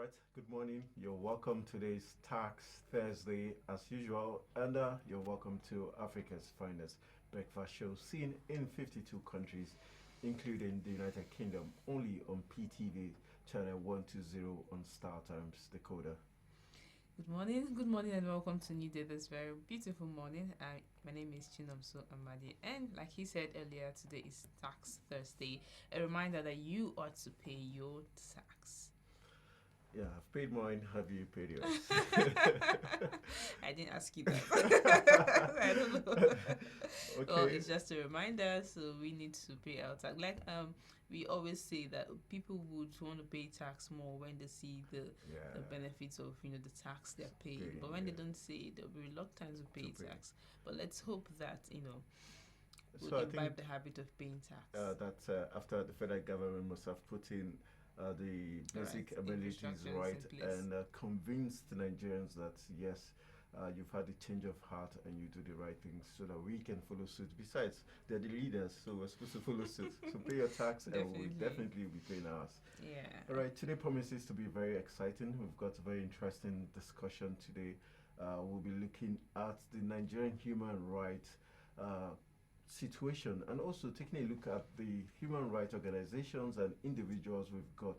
right, good morning. You're welcome to today's Tax Thursday as usual, and you're welcome to Africa's finest breakfast show seen in 52 countries, including the United Kingdom, only on PTV channel 120 on Star Times decoder. Good morning, and welcome to Newday this very beautiful morning. My name is Chinomso Amadi, and like he said earlier, today is Tax Thursday. A reminder that you ought to pay your tax. Yeah, I've paid mine. Have you paid yours? I didn't ask you that. I don't know. Okay. Well, it's just a reminder, so we need to pay our tax. Like we always say that people would want to pay tax more when they see the benefits of the tax they're paying. But when they don't see it, they'll be reluctant to pay tax. But let's hope that we'll imbibe the habit of paying tax. That after the federal government must have put in the basic abilities right and convinced Nigerians that yes, you've had a change of heart and you do the right things so that we can follow suit. Besides, they're the leaders, so we're supposed to follow suit. So pay your tax and we'll definitely be paying ours. Yeah. All right, today promises to be very exciting. We've got a very interesting discussion today. We'll be looking at the Nigerian human rights situation and also taking a look at the human rights organizations and individuals we've got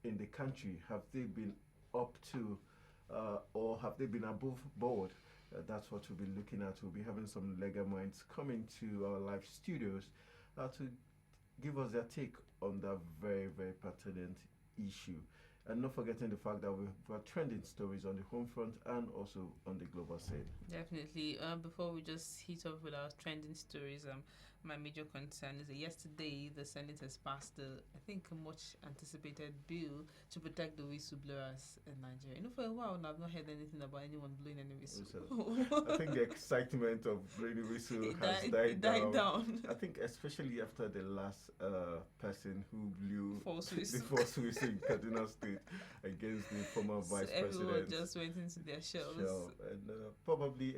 in the country. Have they been up to or have they been above board? That's what we'll be looking at. We'll be having some legal minds coming to our live studios to give us their take on that very, very pertinent issue. And not forgetting the fact that we've got trending stories on the home front and also on the global scene. Definitely. Before we just hit off with our trending stories, my major concern is that yesterday the Senate has passed I think, a much anticipated bill to protect the whistleblowers in Nigeria. For a while now, I've not heard anything about anyone blowing any whistle. I think the excitement of blowing the whistle has died down. I think especially after the last person who blew the false whistle in Kaduna State against the former vice president. Everyone just went into their shells.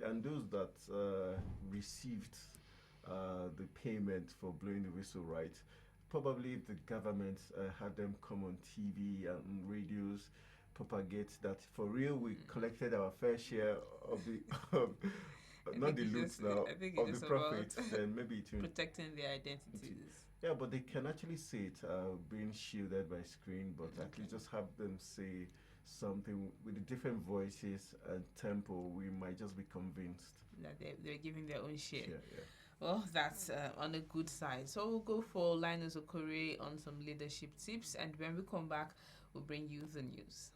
And those that received the payment for blowing the whistle, right? Probably if the government had them come on TV and radios, propagate that for real we collected our fair share of the not the loot now of the profits, then maybe it will protecting their identities. Yeah, but they can actually see it being shielded by screen, but at least just have them say something with the different voices and tempo. We might just be convinced that they're giving their own share. Yeah. Well, that's on the good side. So we'll go for Linus Okore on some leadership tips, and when we come back, we'll bring you the news.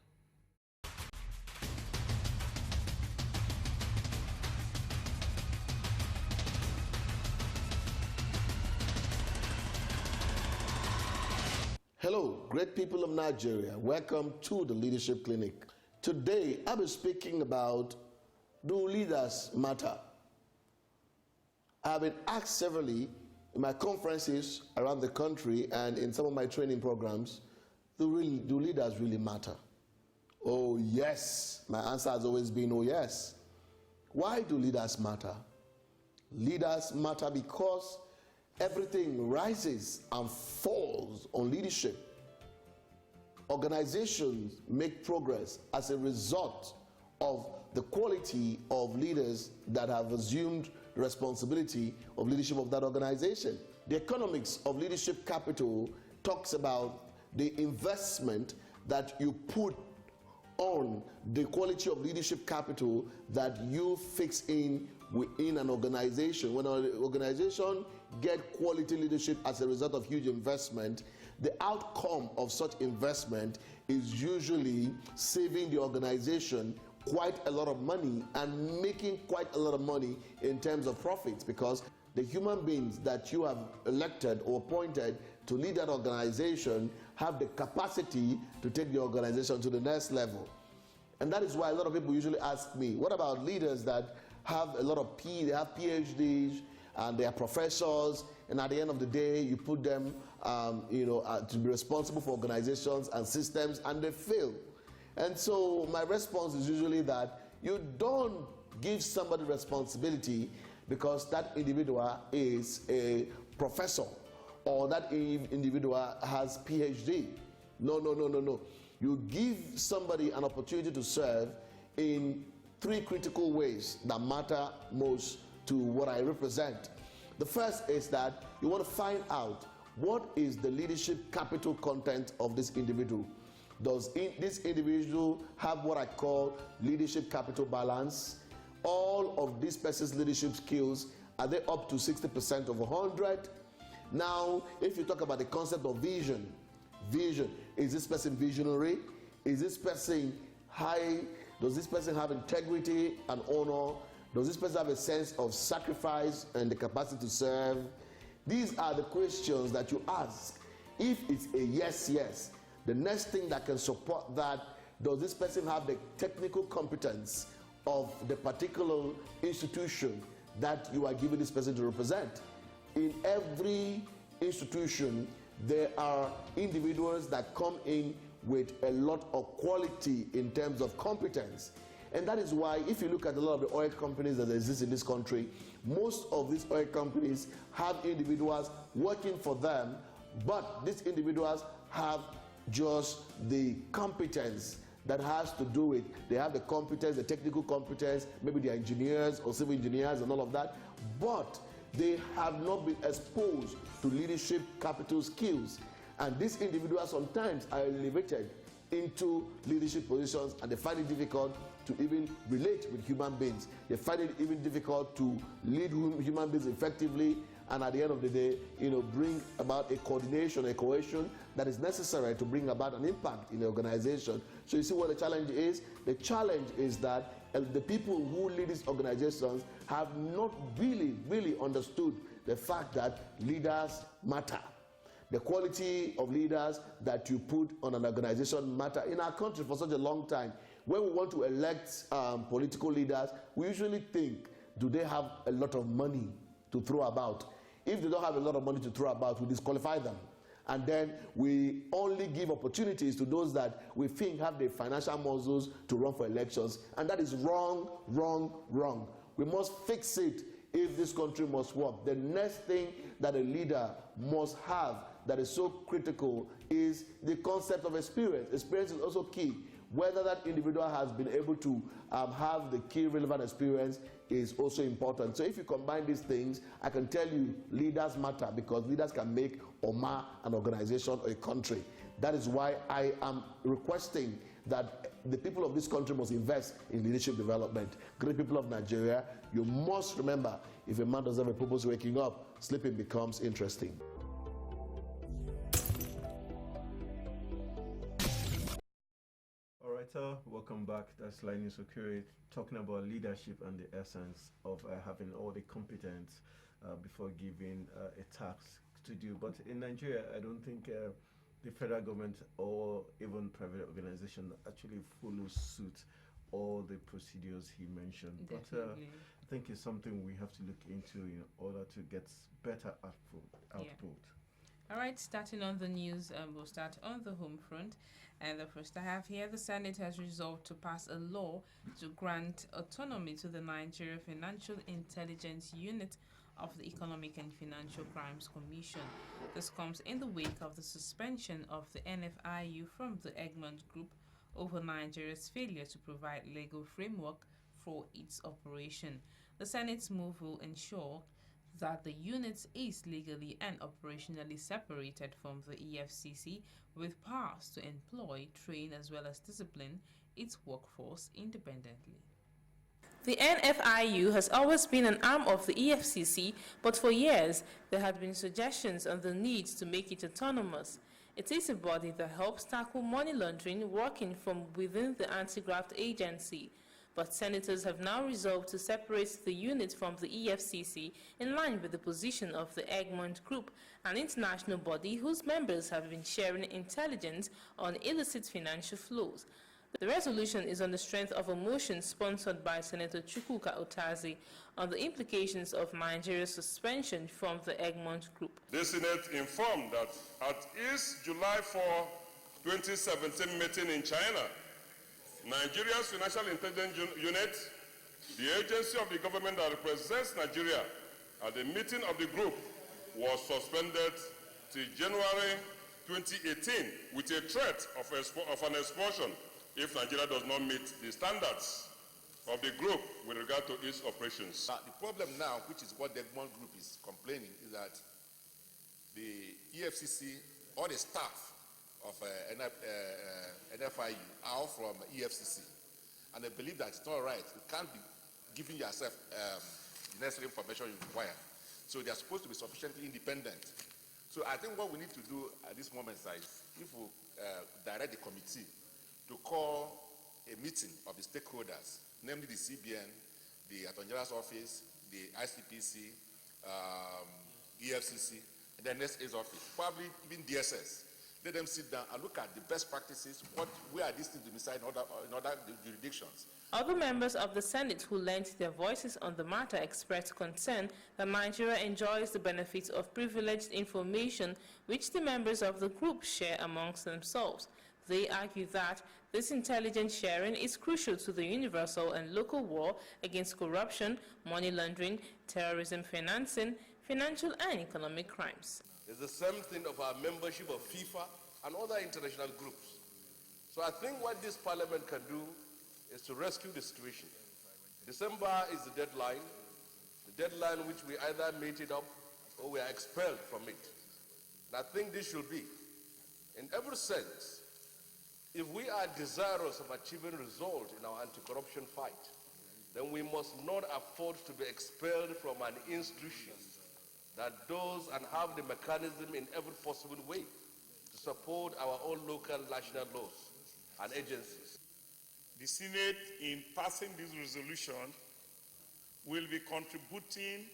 Hello, great people of Nigeria. Welcome to the Leadership Clinic. Today, I'll be speaking about, do leaders matter? I've been asked severally in my conferences around the country and in some of my training programs, do leaders really matter? Oh, yes. My answer has always been, oh, yes. Why do leaders matter? Leaders matter because everything rises and falls on leadership. Organizations make progress as a result of the quality of leaders that have assumed responsibility of leadership of that organization. The economics of leadership capital talks about the investment that you put on the quality of leadership capital that you fix in within an organization. When an organization get quality leadership as a result of huge investment, the outcome of such investment is usually saving the organization quite a lot of money and making quite a lot of money in terms of profits, because the human beings that you have elected or appointed to lead that organization have the capacity to take the organization to the next level. And that is why a lot of people usually ask me, what about leaders that have a lot of they have PhDs and they are professors, and at the end of the day you put them to be responsible for organizations and systems and they fail. And so my response is usually that you don't give somebody responsibility because that individual is a professor or that individual has PhD. No. You give somebody an opportunity to serve in 3 critical ways that matter most to what I represent. The first is that you want to find out what is the leadership capital content of this individual. Does this individual have what I call leadership capital balance? All of this person's leadership skills, are they up to 60% of 100? Now, if you talk about the concept of vision, is this person visionary? Is this person high? Does this person have integrity and honor? Does this person have a sense of sacrifice and the capacity to serve? These are the questions that you ask. If it's a yes, yes, the next thing that can support that, does this person have the technical competence of the particular institution that you are giving this person to represent? In every institution, there are individuals that come in with a lot of quality in terms of competence. And that is why, if you look at a lot of the oil companies that exist in this country, most of these oil companies have individuals working for them, but these individuals have just the competence that has to do with, they have the competence, the technical competence, maybe they're engineers or civil engineers and all of that, but they have not been exposed to leadership capital skills. And these individuals sometimes are elevated into leadership positions and they find it difficult to even relate with human beings. They find it even difficult to lead human beings effectively, and at the end of the day, bring about a coordination, a cohesion that is necessary to bring about an impact in the organization. So you see what the challenge is? The challenge is that the people who lead these organizations have not really understood the fact that leaders matter. The quality of leaders that you put on an organization matter. In our country for such a long time, when we want to elect political leaders, we usually think, do they have a lot of money to throw about? If they don't have a lot of money to throw about, we disqualify them. And then we only give opportunities to those that we think have the financial muscles to run for elections. And that is wrong, wrong, wrong. We must fix it if this country must work. The next thing that a leader must have that is so critical is the concept of experience. Experience is also key. Whether that individual has been able to have the key relevant experience is also important. So if you combine these things, I can tell you leaders matter, because leaders can make or mar an organization or a country. That is why I am requesting that the people of this country must invest in leadership development. Great people of Nigeria, you must remember, if a man doesn't have a purpose waking up, sleeping becomes interesting. Welcome back. That's Linus Okere talking about leadership and the essence of having all the competence before giving a task to do. But in Nigeria, I don't think the federal government or even private organization actually follow suit all the procedures he mentioned. Definitely. But I think it's something we have to look into in order to get better output. Yeah. All right, starting on the news, we'll start on the home front. And the first I have here, the Senate has resolved to pass a law to grant autonomy to the Nigeria Financial Intelligence Unit of the Economic and Financial Crimes Commission. This comes in the wake of the suspension of the NFIU from the Egmont Group over Nigeria's failure to provide legal framework for its operation. The Senate's move will ensure that the unit is legally and operationally separated from the EFCC, with powers to employ, train, as well as discipline its workforce independently. The NFIU has always been an arm of the EFCC, but for years there had been suggestions on the need to make it autonomous. It is a body that helps tackle money laundering working from within the anti-graft agency. But senators have now resolved to separate the unit from the EFCC in line with the position of the Egmont Group, an international body whose members have been sharing intelligence on illicit financial flows. The resolution is on the strength of a motion sponsored by Senator Chukwuka Otazi on the implications of Nigeria's suspension from the Egmont Group. The Senate informed that at its July 4, 2017 meeting in China, Nigeria's Financial Intelligence Unit, the agency of the government that represents Nigeria at the meeting of the group, was suspended till January 2018 with a threat of an expulsion if Nigeria does not meet the standards of the group with regard to its operations. The problem now, which is what the Egmont Group is complaining, is that the EFCC or the staff of NFIU are all from EFCC. And they believe that it's not right. You can't be giving yourself the necessary information you require. So they are supposed to be sufficiently independent. So I think what we need to do at this moment is, if we direct the committee to call a meeting of the stakeholders, namely the CBN, the Attorney General's Office, the ICPC, EFCC, and the NSA's office, probably even DSS. Let them sit down and look at the best practices, where are these things to be decided in other jurisdictions. Other members of the Senate who lent their voices on the matter expressed concern that Nigeria enjoys the benefits of privileged information which the members of the group share amongst themselves. They argue that this intelligence sharing is crucial to the universal and local war against corruption, money laundering, terrorism financing, financial and economic crimes. It's the same thing of our membership of FIFA and other international groups. So I think what this parliament can do is to rescue the situation. December is the deadline which we either meet it up or we are expelled from it. And I think this should be, in every sense, if we are desirous of achieving results in our anti-corruption fight, then we must not afford to be expelled from an institution that does and have the mechanism in every possible way to support our own local national laws and agencies. The Senate, in passing this resolution, will be contributing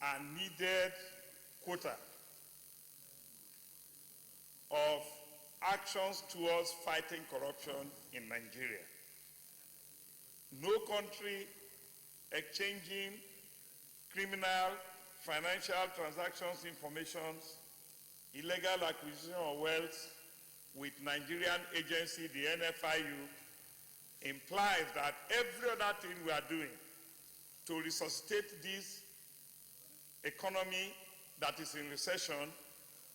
a needed quota of actions towards fighting corruption in Nigeria. No country exchanging criminal, financial transactions information, illegal acquisition of wealth with Nigerian agency, the NFIU, implies that every other thing we are doing to resuscitate this economy that is in recession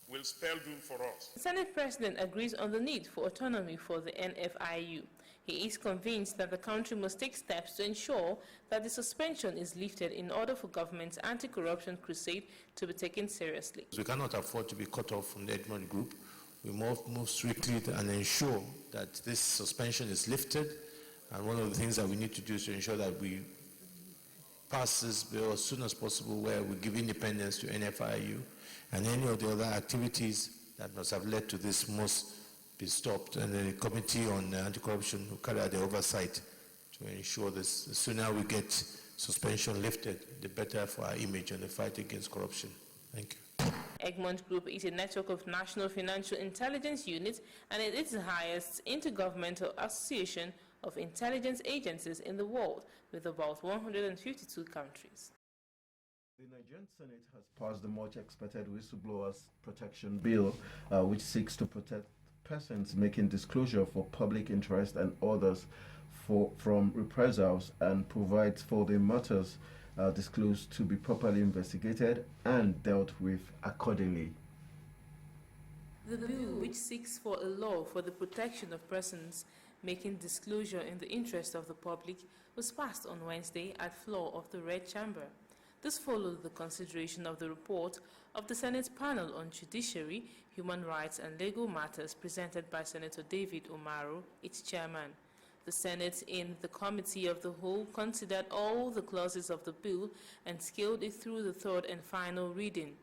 will spell doom for us. The Senate President agrees on the need for autonomy for the NFIU. He is convinced that the country must take steps to ensure that the suspension is lifted in order for government's anti-corruption crusade to be taken seriously. We cannot afford to be cut off from the Egmont Group. We must move strictly and ensure that this suspension is lifted. And one of the things that we need to do is to ensure that we pass this bill as soon as possible, where we give independence to NFIU, and any of the other activities that must have led to this must be stopped, and the Committee on Anti-Corruption will carry out the oversight to ensure this. The sooner we get suspension lifted, the better for our image and the fight against corruption. Thank you. Egmont Group is a network of national financial intelligence units, and it is the highest intergovernmental association of intelligence agencies in the world, with about 152 countries. The Nigerian Senate has passed the much-expected Whistleblowers Protection Bill, which seeks to protect persons making disclosure for public interest and others from reprisals, and provides for the matters disclosed to be properly investigated and dealt with accordingly. The bill, which seeks for a law for the protection of persons making disclosure in the interest of the public, was passed on Wednesday at floor of the Red Chamber. This followed the consideration of the report of the Senate panel on judiciary, human rights and legal matters presented by Senator David Umaru, its chairman. The Senate, in the Committee of the Whole, considered all the clauses of the bill and scaled it through the third and final reading.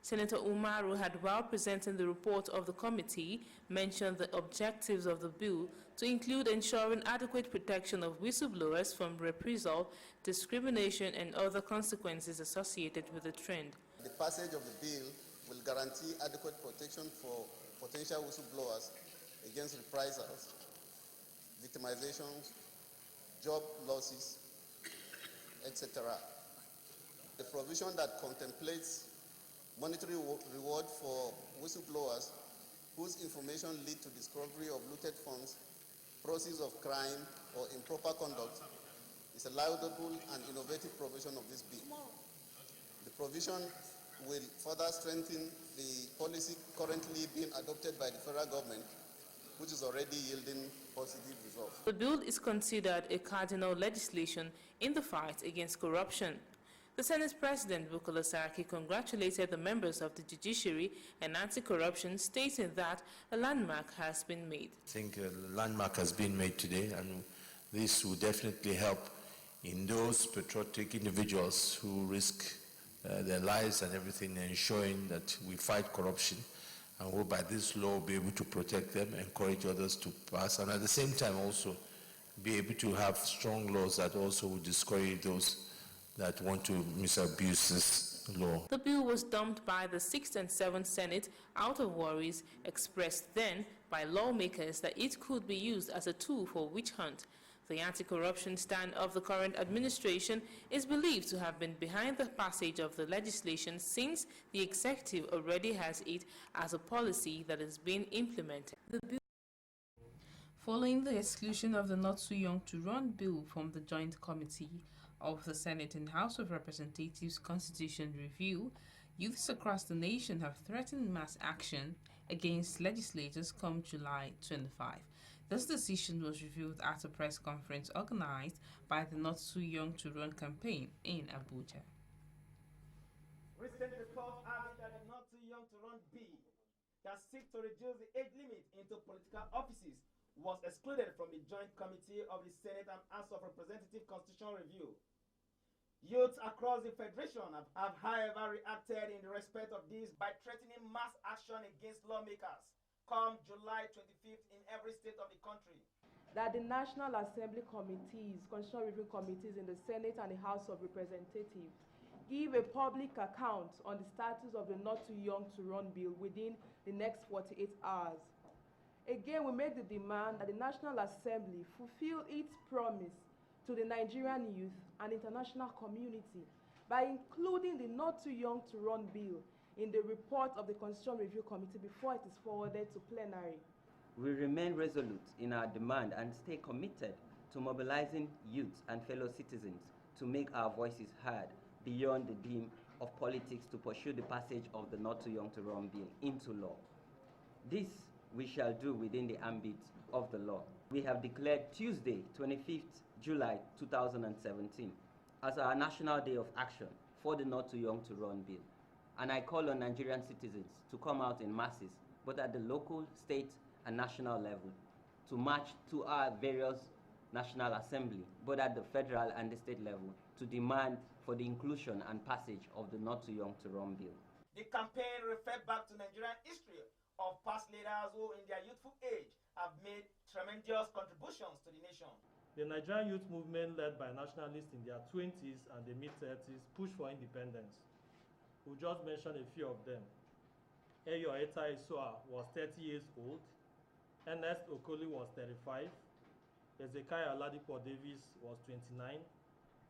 Senator Umaru had, while presenting the report of the committee, mentioned the objectives of the bill to include ensuring adequate protection of whistleblowers from reprisal, discrimination, and other consequences associated with the trend. The passage of the bill will guarantee adequate protection for potential whistleblowers against reprisals, victimizations, job losses, etc. The provision that contemplates monetary reward for whistleblowers whose information lead to discovery of looted funds, proceeds of crime, or improper conduct is a laudable and innovative provision of this bill. The provision will further strengthen the policy currently being adopted by the federal government, which is already yielding positive results. The bill is considered a cardinal legislation in the fight against corruption. The Senate President, Bukola Saraki, congratulated the members of the judiciary and anti-corruption, stating that a landmark has been made. I think a landmark has been made today, and this will definitely help in those patriotic individuals who risk their lives and everything, ensuring that we fight corruption, and will by this law be able to protect them, encourage others to pass, and at the same time also be able to have strong laws that also will discourage those that want to misabuse this law. The bill was dumped by the 6th and 7th Senate out of worries expressed then by lawmakers that it could be used as a tool for witch hunt. The anti-corruption stand of the current administration is believed to have been behind the passage of the legislation, since the executive already has it as a policy that is being implemented. Following the exclusion of the Not Too Young to Run bill from the Joint Committee of the Senate and House of Representatives Constitution Review, youths across the nation have threatened mass action against legislators come July 25. This decision was revealed at a press conference organized by the Not Too Young to Run campaign in Abuja. Recent reports have it that the Not Too Young to Run bill that seeks to reduce the age limit into political offices was excluded from the Joint Committee of the Senate and House of Representatives Constitutional Review. Youths across the Federation have however reacted in respect of this by threatening mass action against lawmakers come July 25th in every state of the country. That the National Assembly committees, Constitutional Review committees in the Senate and the House of Representatives give a public account on the status of the Not Too Young to Run bill within the next 48 hours. Again, we make the demand that the National Assembly fulfill its promise to the Nigerian youth and international community by including the Not Too Young to Run bill in the report of the Constitutional Review Committee before it is forwarded to plenary. We remain resolute in our demand and stay committed to mobilizing youths and fellow citizens to make our voices heard beyond the dim of politics to pursue the passage of the Not Too Young to Run bill into law. This we shall do within the ambit of the law. We have declared Tuesday, 25th July 2017 as our National Day of Action for the Not Too Young to Run bill. And I call on Nigerian citizens to come out in masses, both at the local, state, and national level, to march to our various National Assembly, both at the federal and the state level, to demand for the inclusion and passage of the Not Too Young to Run bill. The campaign referred back to Nigerian history of past leaders who in their youthful age have made tremendous contributions to the nation. The Nigerian youth movement, led by nationalists in their 20s and the mid-30s, pushed for independence. We'll just mention a few of them. Eyo Eta Isua was 30 years old. Ernest Okoli was 35. Ezekiel Oladipo Davis was 29.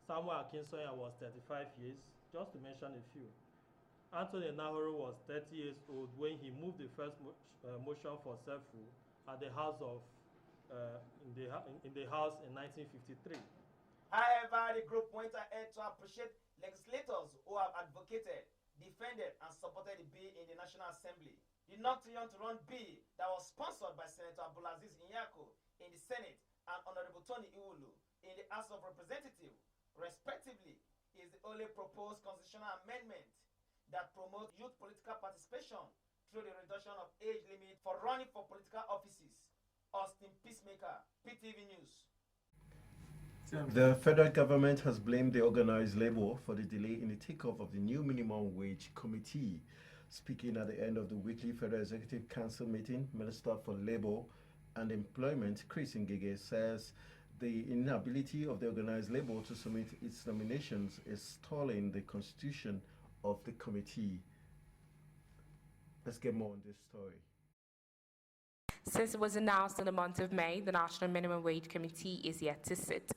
Samuel Akinsoya was 35 years, just to mention a few. Anthony Nahoro was 30 years old when he moved the first motion for self-rule at the House of in the House in 1953. However, the group went ahead to appreciate legislators who have advocated, defended, and supported the bill in the National Assembly. The Not Too Young to Run bill that was sponsored by Senator Abdulaziz Inyako in the Senate and Honorable Tony Iwulu in the House of Representatives, respectively, is the only proposed constitutional amendment that promotes youth political participation through the reduction of age limit for running for political offices. Austin Peacemaker, PTV News. The federal government has blamed the organized labor for the delay in the takeoff of the new minimum wage committee. Speaking at the end of the weekly Federal Executive Council meeting, Minister for Labor and Employment, Chris Ngige, says the inability of the organized labor to submit its nominations is stalling the constitution of the committee. Let's get more on this story. Since it was announced in the month of May, the National Minimum Wage Committee is yet to sit.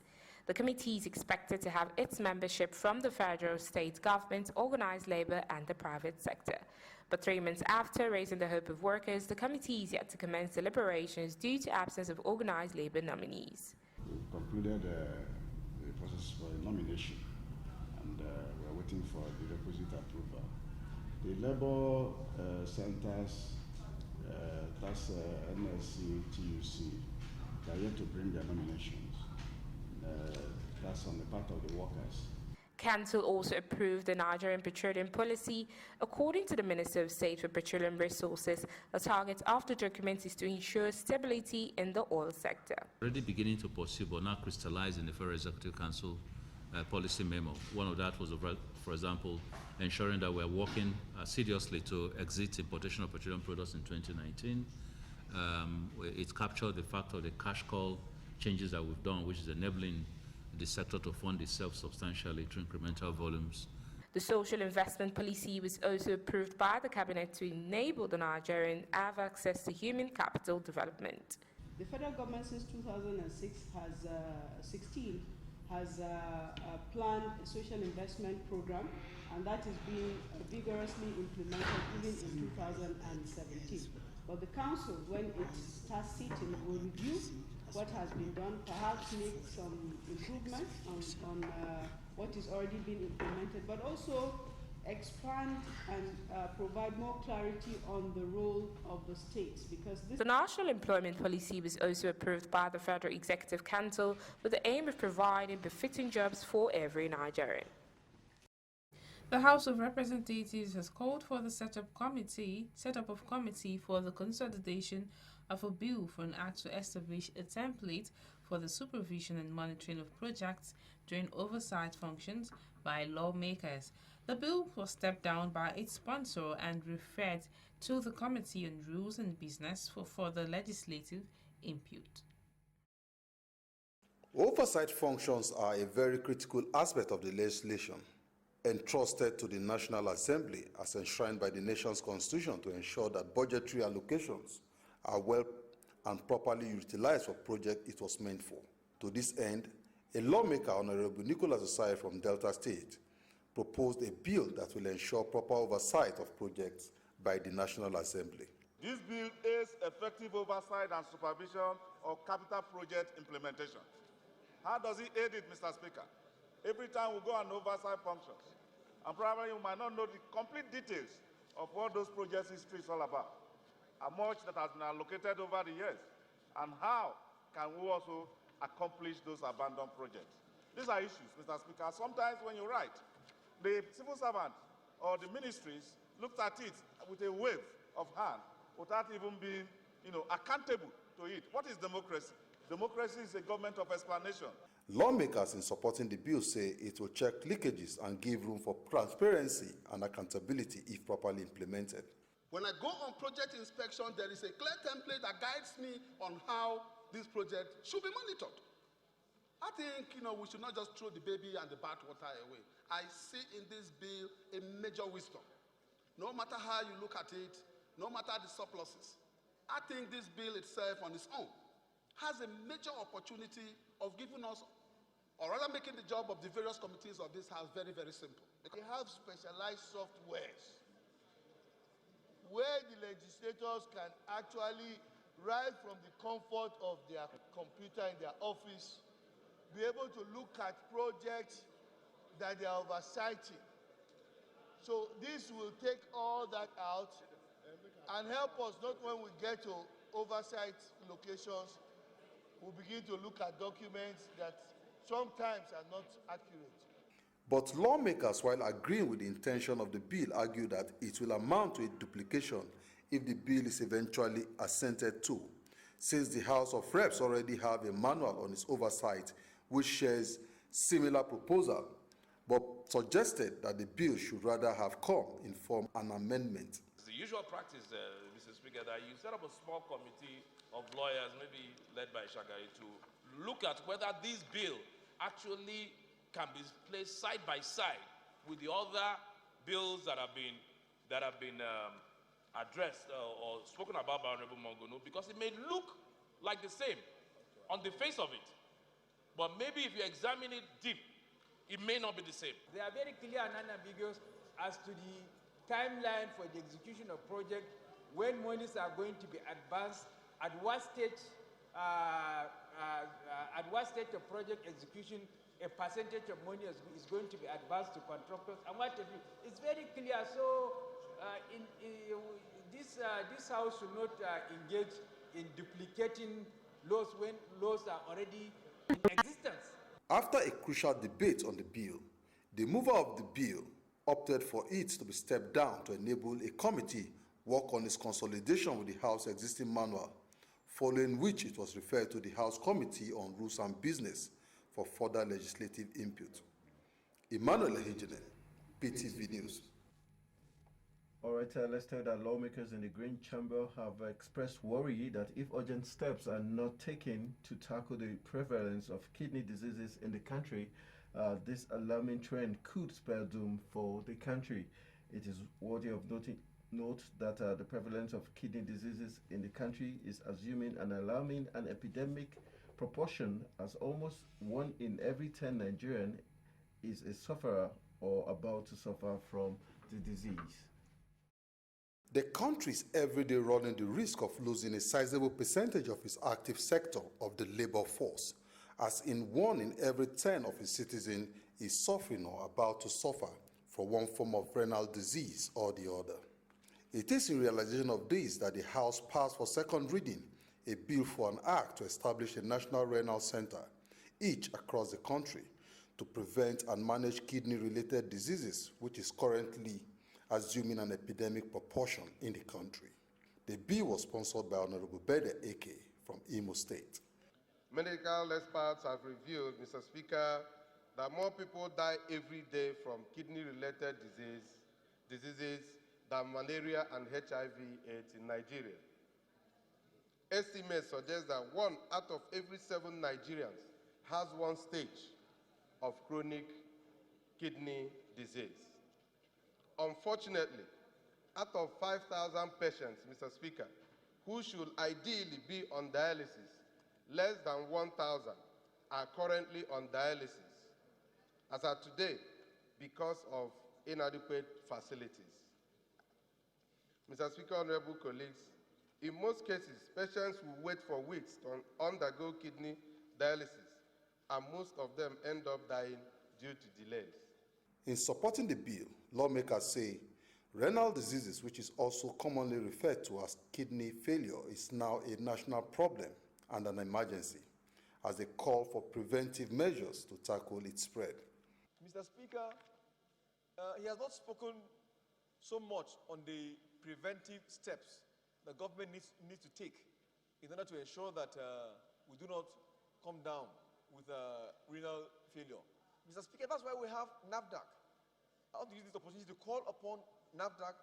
The committee is expected to have its membership from the federal, state government, organized labor, and the private sector. But 3 months after raising the hope of workers, the committee is yet to commence deliberations due to absence of organized labor nominees. We've concluded the process for nomination, and we're waiting for the requisite approval. The labor centers That's NSC, TUC. They are yet to bring their nominations. That's on the part of the workers. Council also approved the Nigerian petroleum policy. According to the Minister of State for Petroleum Resources, the target of the document is to ensure stability in the oil sector. Already beginning to pursue, but now crystallized in the Federal Executive Council policy memo. One of that was, for example, ensuring that we're working seriously to exit importation of petroleum products in 2019. It captured the fact of the cash call changes that we've done, which is enabling the sector to fund itself substantially through incremental volumes. The social investment policy was also approved by the Cabinet to enable the Nigerian have access to human capital development. The federal government since 2016 has planned a social investment program, and that is being vigorously implemented even in 2017. But the council, when it starts sitting, will review what has been done, perhaps make some improvements on what is already been implemented, but also expand and provide more clarity on the role of the states, because this... The National Employment Policy was also approved by the Federal Executive Council with the aim of providing befitting jobs for every Nigerian. The House of Representatives has called for the setup of committee for the consolidation of a bill for an act to establish a template for the supervision and monitoring of projects during oversight functions by lawmakers. The bill was stepped down by its sponsor and referred to the Committee on Rules and Business for further legislative input. Oversight functions are a very critical aspect of the legislation entrusted to the National Assembly as enshrined by the nation's constitution to ensure that budgetary allocations are well and properly utilized for projects it was meant for. To this end, a lawmaker, Honorable Nicholas Osai from Delta State, proposed a bill that will ensure proper oversight of projects by the National Assembly. This bill aids effective oversight and supervision of capital project implementation. How does it aid it, Mr. Speaker? Every time we go on oversight functions, and probably you might not know the complete details of what those projects history is all about, how much that has been allocated over the years, and how can we also accomplish those abandoned projects. These are issues, Mr. Speaker. Sometimes when you write, the civil servant or the ministries looked at it with a wave of hand without even being, accountable to it. What is democracy? Democracy is a government of explanation. Lawmakers in supporting the bill say it will check leakages and give room for transparency and accountability if properly implemented. When I go on project inspection, there is a clear template that guides me on how this project should be monitored. I think, we should not just throw the baby and the bathwater away. I see in this bill a major wisdom. No matter how you look at it, no matter the surpluses, I think this bill itself on its own has a major opportunity of giving us, or rather making the job of the various committees of this House very, very simple. They have specialized softwares where the legislators can actually, right from the comfort of their computer in their office, be able to look at projects that they are oversighting. So this will take all that out and help us, not when we get to oversight locations, we'll begin to look at documents that sometimes are not accurate. But lawmakers, while agreeing with the intention of the bill, argue that it will amount to a duplication if the bill is eventually assented to, since the House of Reps already have a manual on its oversight which shares similar proposal, but suggested that the bill should rather have come in form an amendment. It's the usual practice, Mr. Speaker, that you set up a small committee of lawyers, maybe led by Shagari, to look at whether this bill actually can be placed side by side with the other bills that have been addressed or spoken about by Honorable Mongunu, because it may look like the same on the face of it, but maybe if you examine it deep, it may not be the same. They are very clear and unambiguous as to the timeline for the execution of project, when monies are going to be advanced, at what stage of project execution a percentage of money is going to be advanced to contractors, and what have you. It's very clear. So this House should not engage in duplicating laws when laws are already in existence. After a crucial debate on the bill, the mover of the bill opted for it to be stepped down to enable a committee work on its consolidation with the House existing manual, following which it was referred to the House Committee on Rules and Business for further legislative input. Emmanuel Ehijene, PTV News. All right, let's tell that lawmakers in the Green Chamber have expressed worry that if urgent steps are not taken to tackle the prevalence of kidney diseases in the country, this alarming trend could spell doom for the country. It is worthy of note that the prevalence of kidney diseases in the country is assuming an alarming and epidemic proportion, as almost 1 in every 10 Nigerian is a sufferer or about to suffer from the disease. The country is every day running the risk of losing a sizable percentage of its active sector of the labor force, as in 1 in every 10 of its citizens is suffering or about to suffer from one form of renal disease or the other. It is in realization of this that the House passed for second reading a bill for an act to establish a national renal center, each across the country, to prevent and manage kidney-related diseases, which is currently assuming an epidemic proportion in the country. The bill was sponsored by Honorable Bede Eke from Imo State. Medical experts have revealed, Mr. Speaker, that more people die every day from kidney-related diseases than malaria and HIV/AIDS in Nigeria. Estimates suggest that 1 out of every 7 Nigerians has one stage of chronic kidney disease. Unfortunately, out of 5,000 patients, Mr. Speaker, who should ideally be on dialysis, less than 1,000 are currently on dialysis, as of today, because of inadequate facilities. Mr. Speaker, honorable colleagues, in most cases, patients will wait for weeks to undergo kidney dialysis, and most of them end up dying due to delays. In supporting the bill, lawmakers say renal diseases, which is also commonly referred to as kidney failure, is now a national problem and an emergency, as they call for preventive measures to tackle its spread. Mr. Speaker, he has not spoken so much on the preventive steps the government needs to take in order to ensure that we do not come down with renal failure. Mr. Speaker, that's why we have NAFDAC. I want to use this opportunity to call upon NAFDAC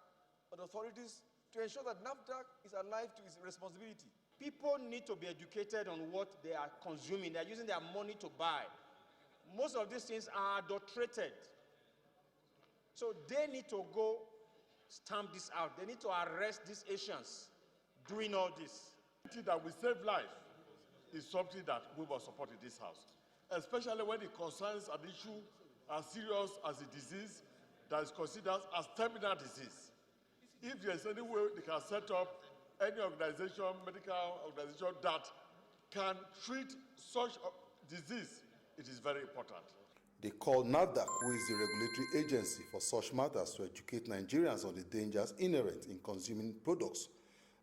and authorities to ensure that NAFDAC is alive to its responsibility. People need to be educated on what they are consuming. They are using their money to buy. Most of these things are adulterated. So they need to go stamp this out. They need to arrest these Asians doing all this. That we save life is something that we must support in this House, especially when it concerns an issue as serious as a disease that is considered as terminal disease. If there's any way they can set up any organization, medical organization that can treat such disease, it is very important. They call NAFDAC, who is the regulatory agency for such matters, to educate Nigerians on the dangers inherent in consuming products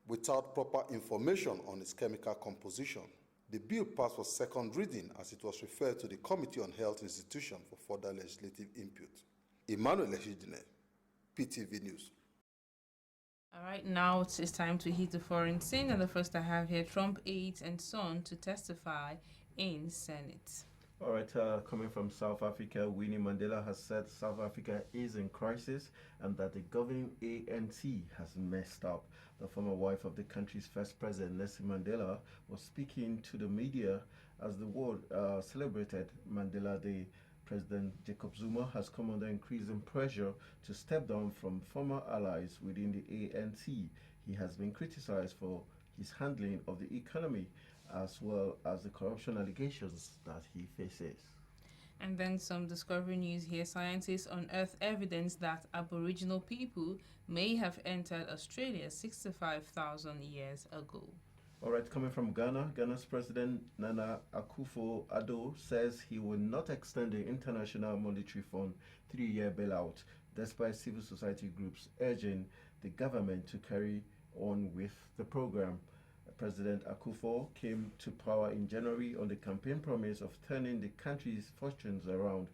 without proper information on its chemical composition. The bill passed for second reading as it was referred to the Committee on Health Institution for further legislative input. Emmanuel Ehijene, PTV News. All right, now it's time to hit the foreign scene, and the first I have here, Trump aides and son to testify in Senate. All right, coming from South Africa, Winnie Mandela has said South Africa is in crisis and that the governing ANC has messed up. The former wife of the country's first president, Nelson Mandela, was speaking to the media as the world celebrated Mandela Day. President Jacob Zuma has come under increasing pressure to step down from former allies within the ANC. He has been criticized for his handling of the economy, as well as the corruption allegations that he faces. And then some Discovery News here. Scientists unearth evidence that Aboriginal people may have entered Australia 65,000 years ago. All right, coming from Ghana, Ghana's President Nana Akufo-Addo says he will not extend the International Monetary Fund 3-year bailout, despite civil society groups urging the government to carry on with the program. President Akufo came to power in January on the campaign promise of turning the country's fortunes around.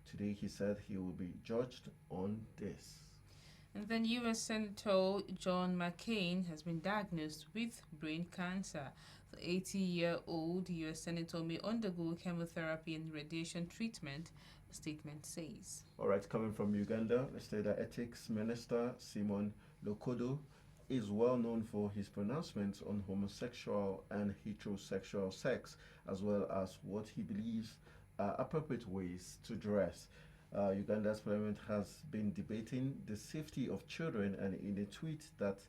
Today, he said he will be judged on this. And then U.S. Senator John McCain has been diagnosed with brain cancer. The 80-year-old U.S. Senator may undergo chemotherapy and radiation treatment, the statement says. All right, coming from Uganda, the State Ethics Minister Simon Lokodo is well known for his pronouncements on homosexual and heterosexual sex, as well as what he believes are appropriate ways to dress. Uganda's parliament has been debating the safety of children, and in a tweet that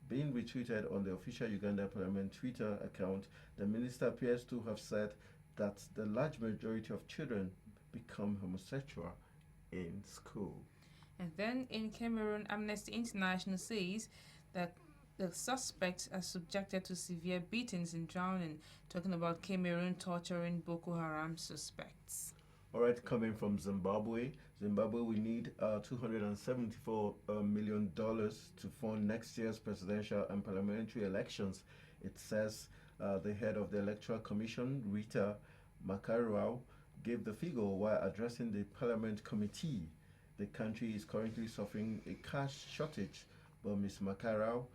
being retweeted on the official Uganda Parliament Twitter account, the minister appears to have said that the large majority of children become homosexual in school. And then in Cameroon, Amnesty International says that the suspects are subjected to severe beatings and drowning, talking about Cameroon torturing Boko Haram suspects. All right, coming from Zimbabwe, we need $274 million to fund next year's presidential and parliamentary elections. It says the head of the Electoral Commission, Rita Makarau, gave the figure while addressing the Parliament Committee. The country is currently suffering a cash shortage, but Ms. Makarau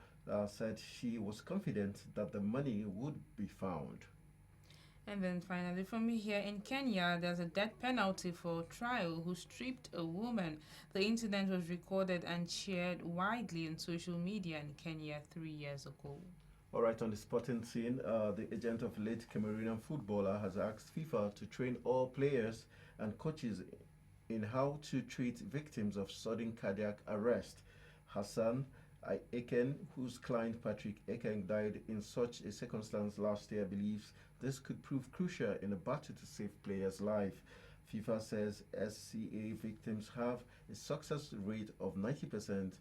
said she was confident that the money would be found. And then finally, from here in Kenya, there's a death penalty for a trial who stripped a woman. The incident was recorded and shared widely on social media in Kenya 3 years ago. All right, on the sporting scene, the agent of late Cameroonian footballer has asked FIFA to train all players and coaches in how to treat victims of sudden cardiac arrest. Hassan Eken, whose client Patrick Eken died in such a circumstance last year, believes this could prove crucial in a battle to save players' life. FIFA says SCA victims have a success rate of 90%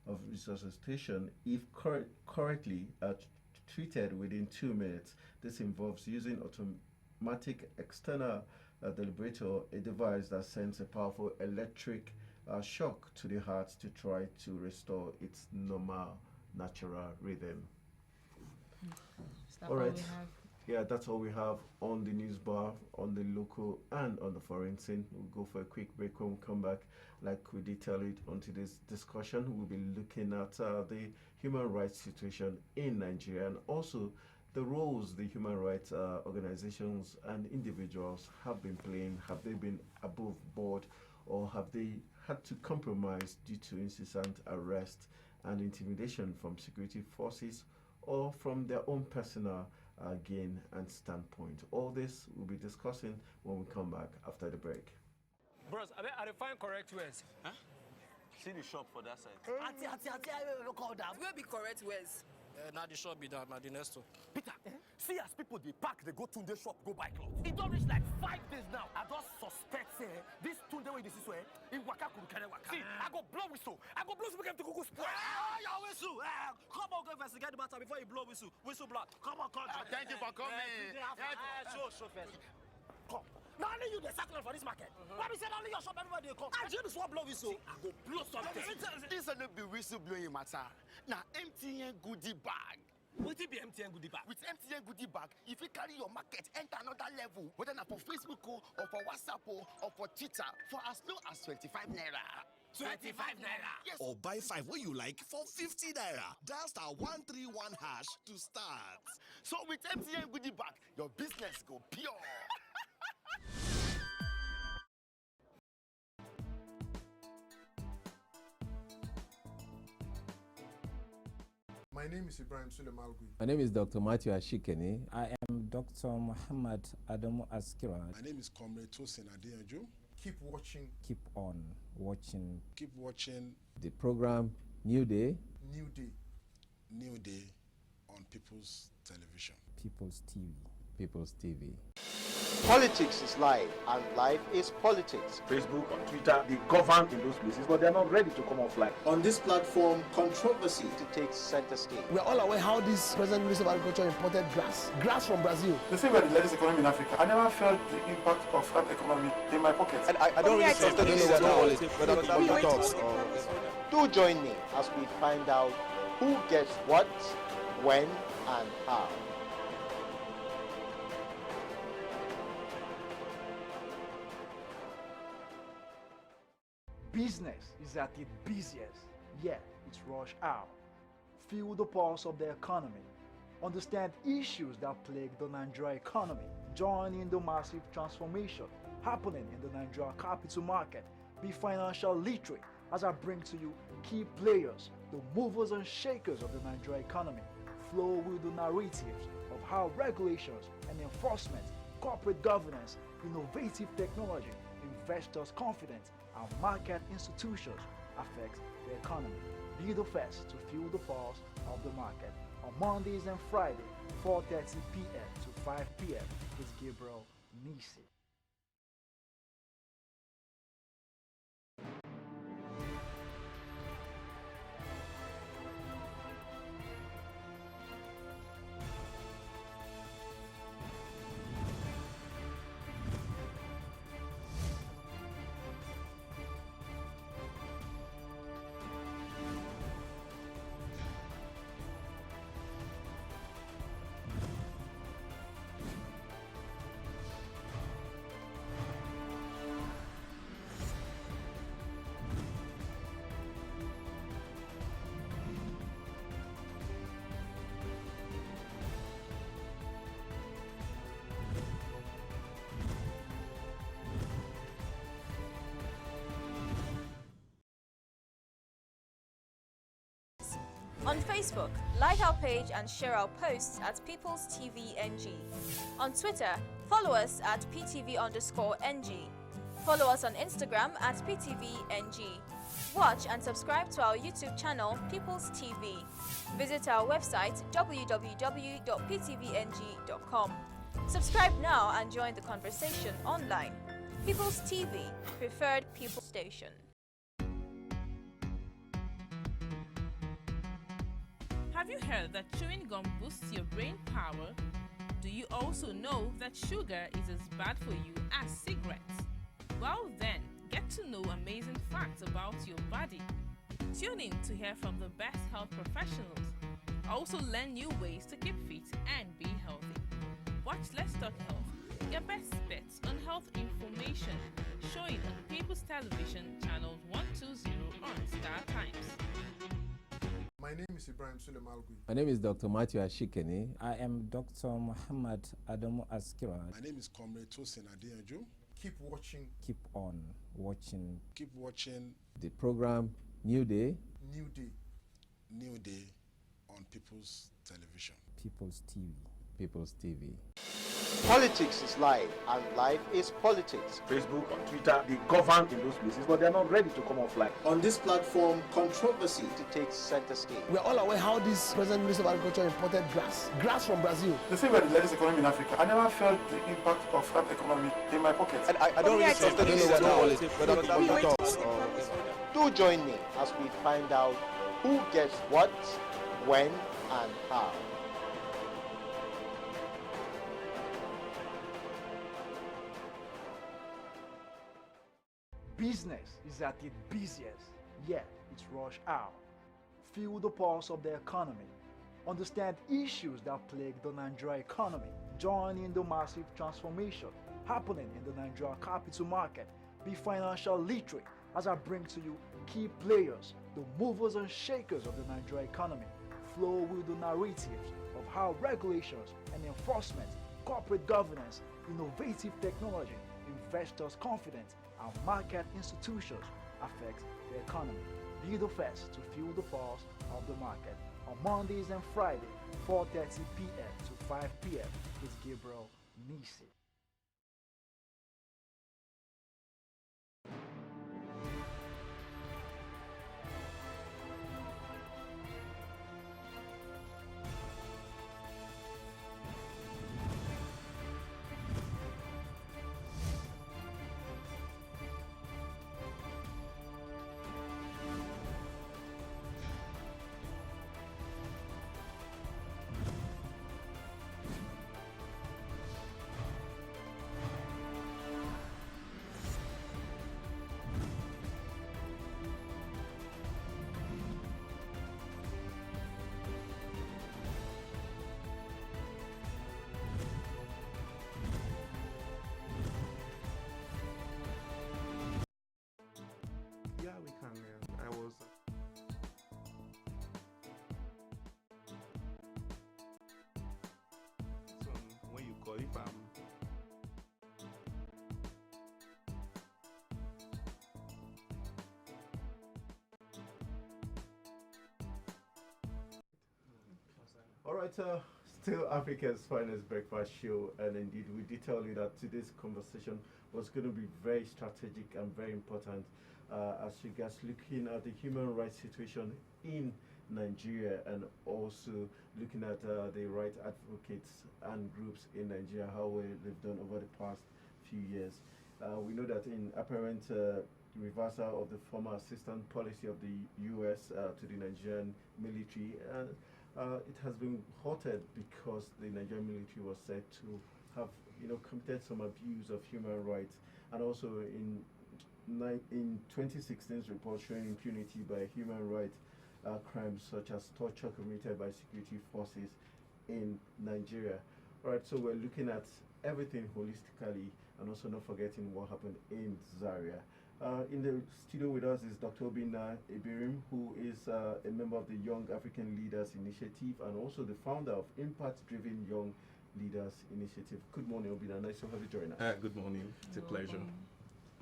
of resuscitation if correctly treated within 2 minutes. This involves using automatic external defibrillator, a device that sends a powerful electric shock to the heart to try to restore its normal, natural rhythm. All right. Yeah, that's all we have on the news bar, on the local and on the foreign scene. We'll go for a quick break. When we come back, like we detailed on today's discussion, we'll be looking at the human rights situation in Nigeria and also the roles the human rights organizations and individuals have been playing. Have they been above board, or have they had to compromise due to incessant arrest and intimidation from security forces or from their own personal gain and standpoint? All this we'll be discussing when we come back after the break. Bros, I find correct words. Huh? See the shop for that side. Auntie, I will call that. Where be correct words? Now the shop be down, now the next one. Peter, see as people they pack, they go to the shop, go buy clothes. It don't reach like 5 days now. I just suspect this Tunde way this is where in Waka could carry Waka. See, I go blow whistle. I go blow whistle to Kuku spoil. Your whistle. Come on, go investigate the matter before you blow whistle. Whistle blood. Come on, come on. Thank you for coming. Show first. Come. Not only you the circular for this market. Why be said only your shop everybody come? I just want blow whistle. I go blow something. This will not be whistle blowing matter. Now MTN goodie bag. What be MTN goodie bag? With MTN goodie bag, if you carry your market enter another level, whether not for Facebook or for WhatsApp or for Twitter, for as low as 25 naira. 25 naira. Yes. Or buy 5 what you like for 50 naira. Dial *131# to start. So with MTN goodie bag, your business go pure. My name is Ibrahim Sulemalgui. My name is Dr. Matthew Ashikeni. I am Dr. Muhammad Adamu Askira. My name is Comrade Tosin Adeyanju. Keep watching. Keep on watching. Keep watching. The program Newday. Newday on People's Television. People's TV. People's TV. Politics is life, and life is politics. Facebook and Twitter, they govern in those places, but they're not ready to come off line. On this platform, controversy takes center stage. We are all aware how this President Minister of Agriculture imported grass from Brazil. The thing about the latest economy in Africa, I never felt the impact of that economy in my pocket. And I don't really trust the thoughts. Do join me as we find out who gets what, when, and how. Business is at its busiest, yet it's rush hour. Feel the pulse of the economy. Understand issues that plague the Nigeria economy. Join in the massive transformation happening in the Nigeria capital market. Be financial literate as I bring to you key players, the movers and shakers of the Nigeria economy. Flow with the narratives of how regulations and enforcement, corporate governance, innovative technology, investors' confidence, and market institutions affect the economy. Be the first to feel the pulse of the market on Mondays and Fridays, 4:30 p.m. to 5 p.m. with Gabriel Nisi. On Facebook, like our page and share our posts at People's TV NG. On Twitter, follow us at PTV_NG. Follow us on Instagram at PTVNG. Watch and subscribe to our YouTube channel, People's TV. Visit our website, www.ptvng.com. Subscribe now and join the conversation online. People's TV, preferred people station. Have you heard that chewing gum boosts your brain power? Do you also know that sugar is as bad for you as cigarettes? Well then, get to know amazing facts about your body. Tune in to hear from the best health professionals. Also learn new ways to keep fit and be healthy. Watch Let's Talk Health, your best bets on health information, showing on People's Television channels 120 on Star Times. My name is Ibrahim Sulemalgui. My name is Dr. Matthew Ashikeni. I am Dr. Muhammad Adamu Askira. My name is Comrade Tosin Adeyanju. Keep watching. Keep on watching. Keep watching the program Newday. Newday on People's Television. People's TV. People's TV. Politics is live, and life is politics. Facebook and Twitter, they govern in those places, but they're not ready to come offline. On this platform, controversy takes center stage. We are all aware how this present Minister of Agriculture imported grass from Brazil. They say we're the largest economy in Africa. I never felt the impact of that economy in my pocket. And I don't really trust the Do join me as we find out who gets what, when, and how. Business is at its busiest, yet it's rush hour. Feel the pulse of the economy. Understand issues that plague the Nigeria economy. Join in the massive transformation happening in the Nigeria capital market. Be financial literate as I bring to you key players, the movers and shakers of the Nigeria economy. Flow with the narratives of how regulations and enforcement, corporate governance, innovative technology, investors' confidence, and market institutions affect the economy. Be the first to feel the pulse of the market on Mondays and Fridays, 4:30 p.m. to 5 p.m. with Gabriel Nisi. but if I'm All right, still Africa's finest breakfast show, and indeed we did tell you that today's conversation was going to be very strategic and very important as regards looking at the human rights situation in Nigeria and also looking at the right advocates and groups in Nigeria, how well they've done over the past few years. We know that in apparent reversal of the former assistant policy of the U.S. To the Nigerian military, it has been halted because the Nigerian military was said to have, committed some abuse of human rights, and also in 2016's report showing impunity by human rights crimes such as torture committed by security forces in Nigeria. All right, so we're looking at everything holistically and also not forgetting what happened in Zaria. In the studio with us is Dr. Obinna Ibirim, who is a member of the Young African Leaders Initiative and also the founder of Impact-Driven Young Leaders Initiative. Good morning, Obinna. Nice to have you join us. Good morning. It's a pleasure.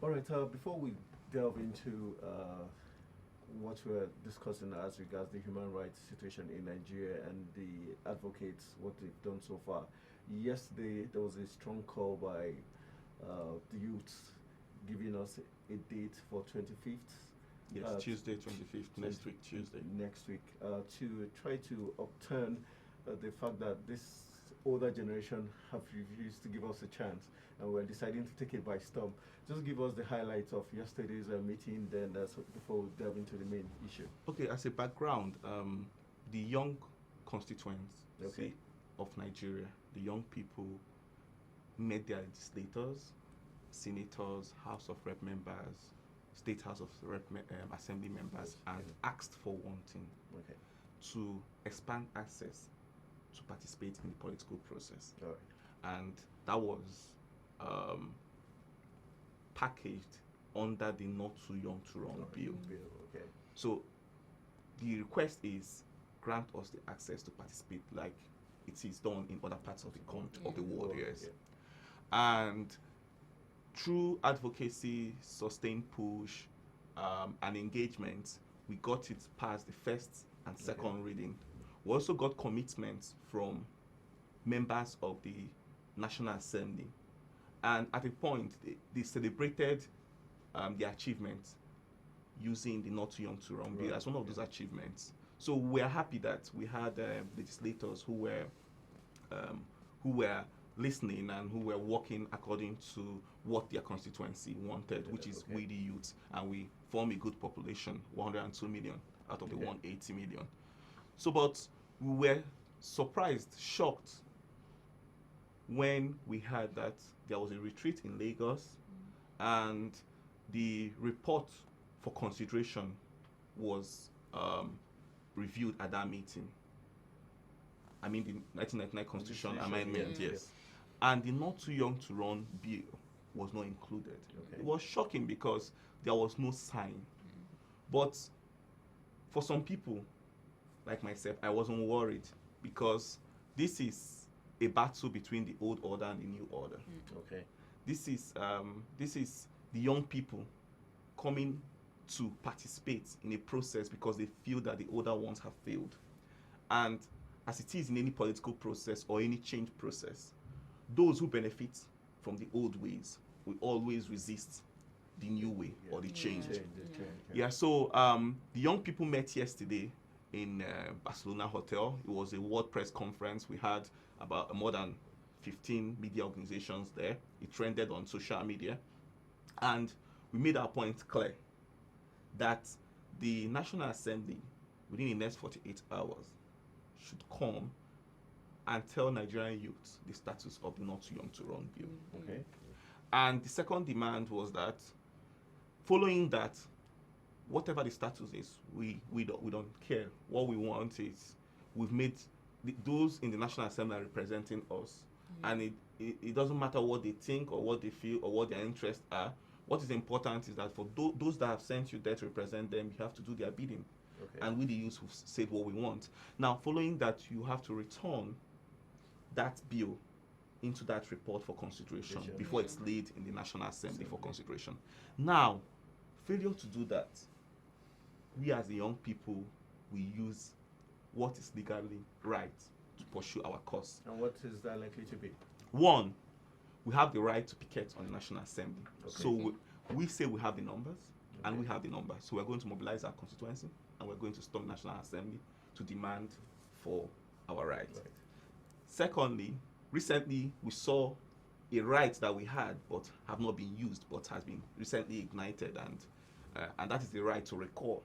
All right, before we delve into what we're discussing as regards the human rights situation in Nigeria and the advocates, what they've done so far, yesterday there was a strong call by the youths giving us a date for 25th. Yes, Tuesday 25th, next week, Tuesday. Next week, to try to upturn the fact that this older generation have refused to give us a chance, and we're deciding to take it by storm. Just give us the highlights of yesterday's meeting, then before we delve into the main issue. Okay, as a background, the young constituency of Nigeria, the young people met their legislators, senators, House of Rep members, State House of Rep Assembly members, and asked for one thing, to expand access to participate in the political process. And that was packaged under the Not Too Young to Run bill. So the request is grant us the access to participate like it is done in other parts of the country, of the world, yes. And through advocacy, sustained push, and engagement, we got it past the first and second reading. We also got commitments from members of the National Assembly. And at a point, they celebrated the achievement using the Not Too Young to Run bill as one of those achievements. So we're happy that we had legislators who were listening and who were working according to what their constituency wanted, which is we the youth, and we form a good population, 102 million out of the 180 million. So, but we were surprised, shocked when we heard that there was a retreat in Lagos and the report for consideration was reviewed at that meeting. I mean the 1999 Constitution Amendment, yes. And the Not Too Young to Run bill was not included. It was shocking because there was no sign. But for some people, like myself, I wasn't worried because this is a battle between the old order and the new order. This is the young people coming to participate in a process because they feel that the older ones have failed. And as it is in any political process or any change process, those who benefit from the old ways will always resist the new way or the change. So the young people met yesterday in Barcelona Hotel. It was a World Press Conference. We had about more than 15 media organizations there. It trended on social media. And we made our point clear that the National Assembly, within the next 48 hours, should come and tell Nigerian youth the status of the Not Too Young to Run bill. And the second demand was that, following that, whatever the status is, we don't care. What we want is, we've made those in the National Assembly are representing us, and it doesn't matter what they think or what they feel or what their interests are. What is important is that for those that have sent you there to represent them, you have to do their bidding. And we the youth who've said what we want. Now, following that, you have to return that bill into that report for consideration before it's laid in the National Assembly for consideration. Now, failure to do that, we as the young people, we use what is legally right to pursue our cause. And what is that likely to be? One, we have the right to picket on the National Assembly. So we say we have the numbers, and we have the numbers. So we're going to mobilize our constituency, and we're going to storm the National Assembly to demand for our rights. Secondly, recently we saw a right that we had but have not been used, but has been recently ignited, and that is the right to recall.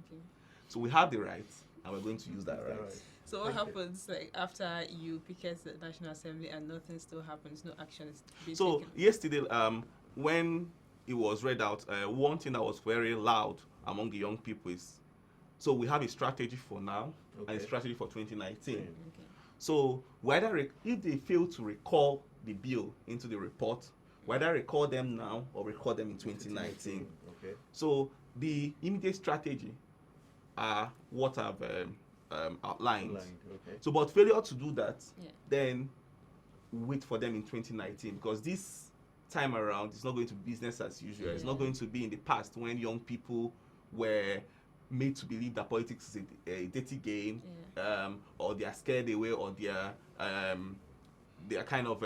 Okay. So we have the right, and we're going to use that right. So what happens like after you picket the National Assembly and nothing still happens, no action is being taken? Yesterday, when it was read out, one thing that was very loud among the young people is, so we have a strategy for now and a strategy for 2019. So whether if they fail to recall the bill into the report, whether recall them now or recall them in 2019. So the immediate strategy are what I've outlined. So, but failure to do that, then wait for them in 2019, because this time around it's not going to be business as usual. It's not going to be in the past when young people were made to believe that politics is a dirty game, or they are scared away, or they are kind of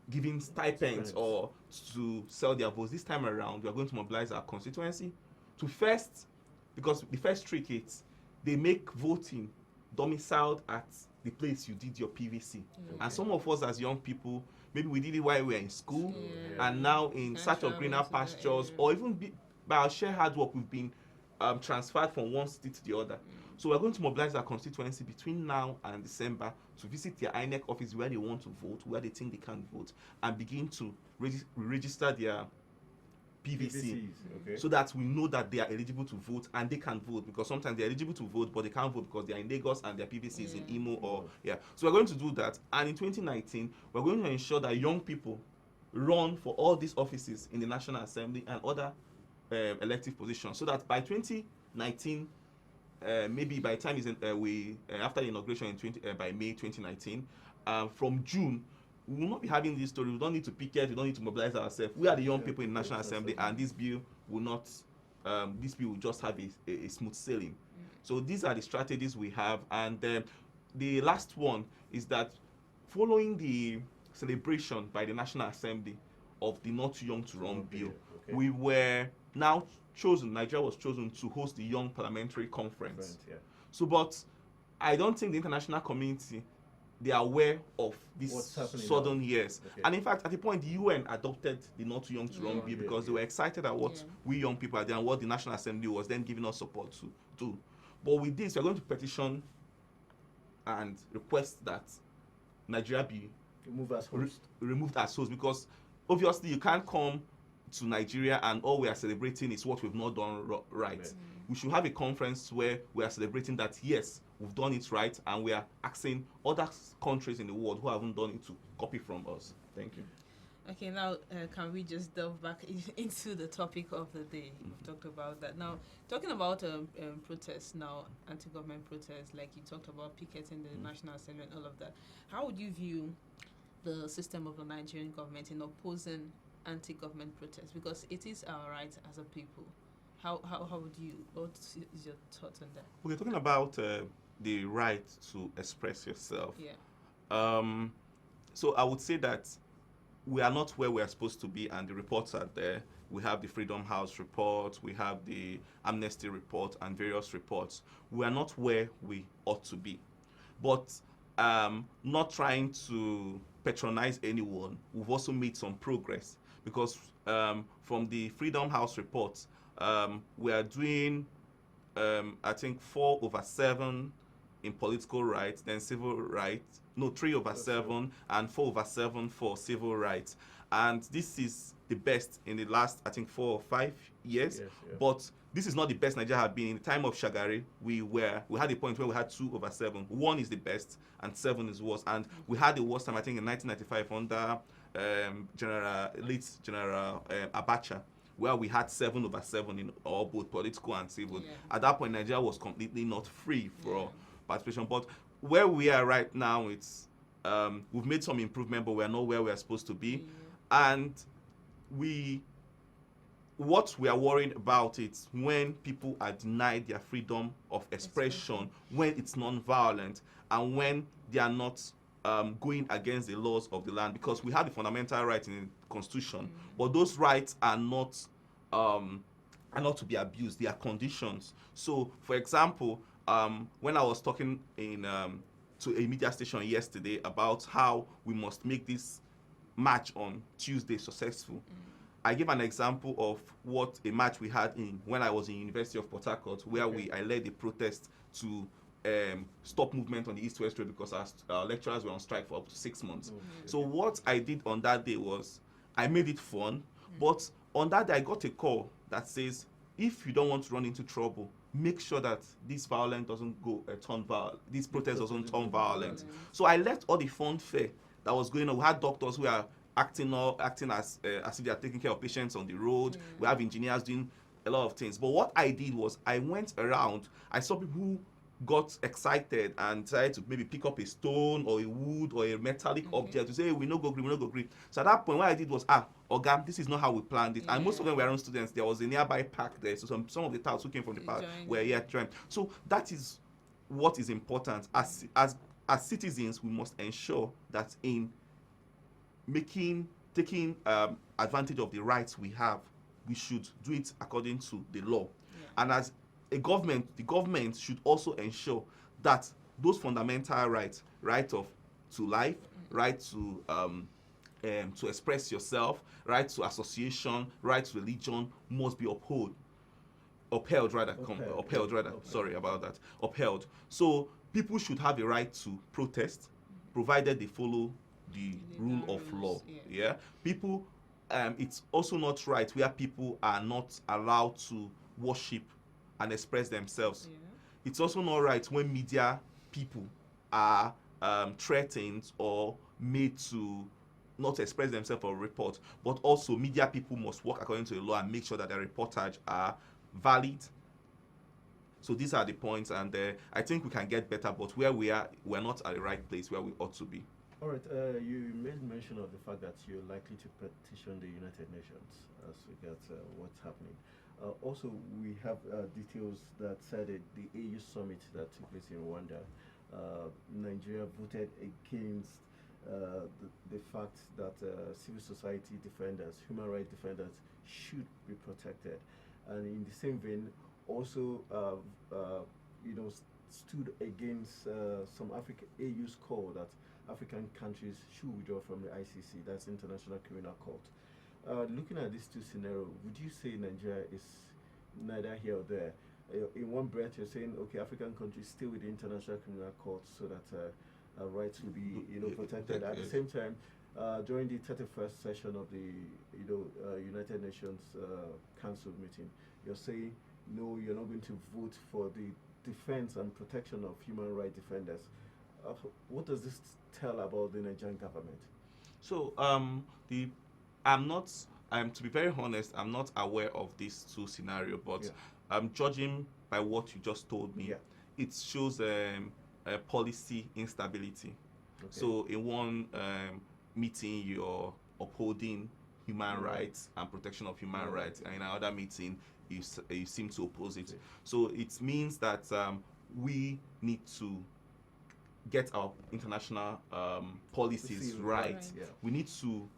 giving stipends or to sell their votes. This time around, we are going to mobilize our constituency to first, because the first trick is they make voting domiciled at the place you did your PVC. And some of us as young people, maybe we did it while we were in school, and now in search of greener pastures, or even by our sheer hard work, we've been transferred from one city to the other. So we're going to mobilize our constituency between now and December to visit their INEC office where they want to vote, where they think they can vote, and begin to register their PVC, so that we know that they are eligible to vote and they can vote, because sometimes they're eligible to vote but they can't vote because they're in Lagos and their PVC is in Imo or So we're going to do that, and in 2019 we're going to ensure that young people run for all these offices in the National Assembly and other elective positions, so that by 2019, maybe by the time is after the inauguration in by May 2019, from June, we will not be having this story. We don't need to picket. We don't need to mobilize ourselves. We are the young people in the National Assembly, and this bill will not. This bill will just have a smooth sailing. So these are the strategies we have, and the last one is that following the celebration by the National Assembly of the Not Too Young to Run bill, we were now chosen. Nigeria was chosen to host the Young Parliamentary Conference. So, but I don't think the international community, they are aware of these sudden years. And in fact, at the point, the UN adopted the Not Too Young to Run bill because they were excited at what we young people are doing and what the National Assembly was then giving us support to do. But with this, we're going to petition and request that Nigeria be removed as host, because obviously you can't come to Nigeria and all we are celebrating is what we've not done right. We should have a conference where we are celebrating that, yes, we've done it right, and we are asking other countries in the world who haven't done it to copy from us. Thank you. Okay, now can we just delve back into the topic of the day? We've talked about that. Now, talking about protests now, anti-government protests, like you talked about picketing the National Assembly and all of that. How would you view the system of the Nigerian government in opposing anti-government protests? Because it is our right as a people. How would you, what is your thoughts on that? We're talking about the right to express yourself. So I would say that we are not where we are supposed to be, and the reports are there. We have the Freedom House report, we have the Amnesty report, and various reports. We are not where we ought to be. But not trying to patronize anyone, we've also made some progress, because from the Freedom House report, we are doing, I think, 4/7 in political rights, then civil rights, 3/7 and 4/7 for civil rights. And this is the best in the last, I think, 4 or 5 years. But this is not the best Nigeria have been. In the time of Shagari, we had a point where we had 2/7. 1 is the best and 7 is worse. And we had the worst time, I think, in 1995 under late General Abacha, where we had 7/7 in all, both political and civil. At that point, Nigeria was completely not free for participation. But where we are right now, it's we've made some improvement, but we're not where we're supposed to be. And what we are worried about is when people are denied their freedom of expression, when it's non-violent, and when they are not going against the laws of the land, because we have the fundamental rights in the Constitution, but those rights are not to be abused. They are conditions. So, for example, when I was talking to a media station yesterday about how we must make this march on Tuesday successful, I gave an example of what a march we had when I was in University of Port Harcourt, where I led a protest to stop movement on the East-West Road because our lecturers were on strike for up to 6 months. So what I did on that day was I made it fun, but on that day I got a call that says, if you don't want to run into trouble, make sure that this violence doesn't go turn violent. This protest doesn't turn violent. So I left all the funfair that was going on. We had doctors who are acting as if they are taking care of patients on the road. We have engineers doing a lot of things. But what I did was I went around. I saw people who got excited and tried to maybe pick up a stone or a wood or a metallic object to say, hey, we no go green. So at that point, what I did was, Oga, this is not how we planned it. And most of them were our own students. There was a nearby park there. So some of the touts who came from the park were here trying. So that is what is important. As citizens, we must ensure that in taking advantage of the rights we have, we should do it according to the law. And as a government, the government should also ensure that those fundamental rights, right to life, right to express yourself, right to association, right to religion, must be upheld. Sorry about that. Upheld. So people should have a right to protest, provided they follow the rule of law. Yeah. People. It's also not right where people are not allowed to worship and express themselves. It's also not right when media people are threatened or made to not express themselves or report. But also media people must work according to the law and make sure that their reportage are valid. So these are the points, and I think we can get better, but where we are, we're not at the right place where we ought to be. All right, you made mention of the fact that you're likely to petition the United Nations as regards what's happening. Also, we have details that said that the AU summit that took place in Rwanda, Nigeria voted against the fact that civil society defenders, human rights defenders should be protected. And in the same vein, also, stood against some AU's call that African countries should withdraw from the ICC, that's International Criminal Court. Looking at these two scenarios, would you say Nigeria is neither here or there? In one breath, you're saying, okay, African countries stay with the International Criminal Court so that rights will be, protected. At the same time, during the 31st session of the, United Nations Council meeting, you're saying, no, you're not going to vote for the defense and protection of human rights defenders. What does this tell about the Nigerian government? So, to be very honest, I'm not aware of these two scenarios, but judging by what you just told me, it shows a policy instability. Okay. So in one meeting, you're upholding human rights and protection of human rights, and in another meeting, you seem to oppose it. Okay. So it means that we need to get our international policies right. Yeah. We need to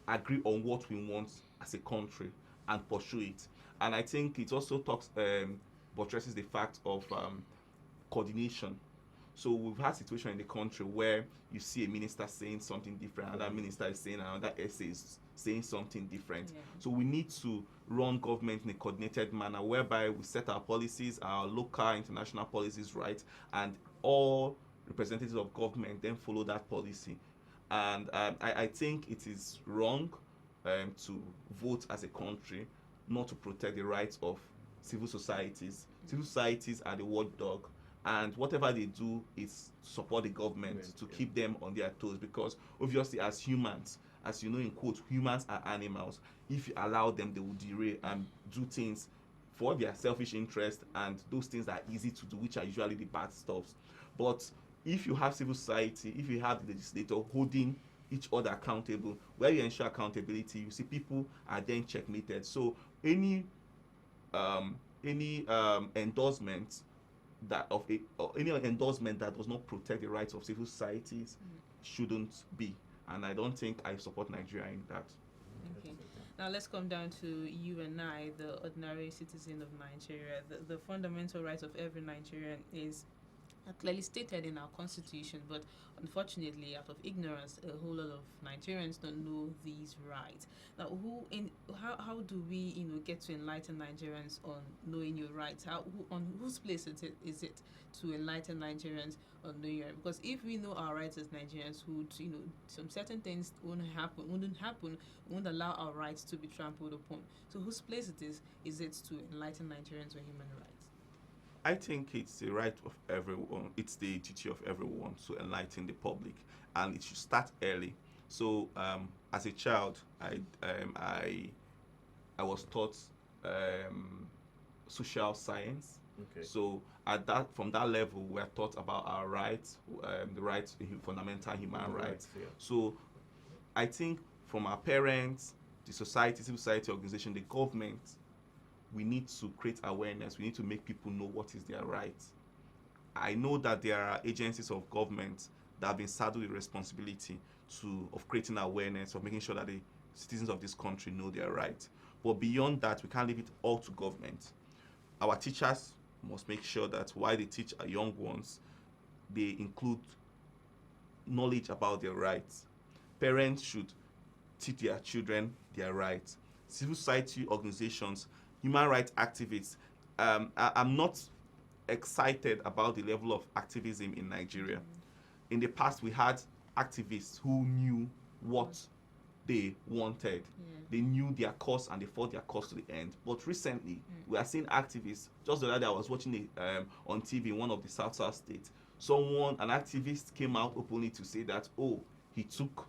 agree on what we want as a country and pursue it. And I think it also buttresses the fact of coordination. So we've had situations in the country where you see a minister saying something different, another minister is saying, another essay is saying something different. Yeah. So we need to run government in a coordinated manner whereby we set our policies, our local, international policies right, and all representatives of government then follow that policy. And I think it is wrong to vote as a country not to protect the rights of civil societies. Civil societies are the watchdog, and whatever they do is support the government to keep them on their toes, because obviously as humans, as you know, in quotes, humans are animals. If you allow them, they will derail and do things for their selfish interest, and those things are easy to do, which are usually the bad stuff. But if you have civil society, if you have the legislator holding each other accountable, where you ensure accountability, you see people are then checkmated. So any endorsement that of a, or any endorsement that does not protect the rights of civil societies shouldn't be. And I don't think I support Nigeria in that. Okay. Now let's come down to you and I, the ordinary citizen of Nigeria. The fundamental right of every Nigerian is clearly stated in our constitution, but unfortunately, out of ignorance, a whole lot of Nigerians don't know these rights. Now, how do we, get to enlighten Nigerians on knowing your rights? On whose place is it to enlighten Nigerians on knowing your rights? Because if we know our rights as Nigerians, some certain things wouldn't happen, won't allow our rights to be trampled upon. So, whose place is it to enlighten Nigerians on human rights? I think it's the right of everyone. It's the duty of everyone to enlighten the public, and it should start early. So, as a child, I was taught social science. Okay. So, from that level, we are taught about our rights, the rights, fundamental human rights. Yeah. So, I think from our parents, the society, civil society organization, the government, we need to create awareness. We need to make people know what is their right. I know that there are agencies of government that have been saddled with responsibility of creating awareness, of making sure that the citizens of this country know their right. But beyond that, we can't leave it all to government. Our teachers must make sure that while they teach our young ones, they include knowledge about their rights. Parents should teach their children their rights. Civil society organizations, human rights activists. I'm not excited about the level of activism in Nigeria. In the past, we had activists who knew what they wanted. They knew their cause and they fought their cause to the end. But recently, we are seeing activists. Just the other day, I was watching on TV in one of the South states. An activist came out openly to say that, he took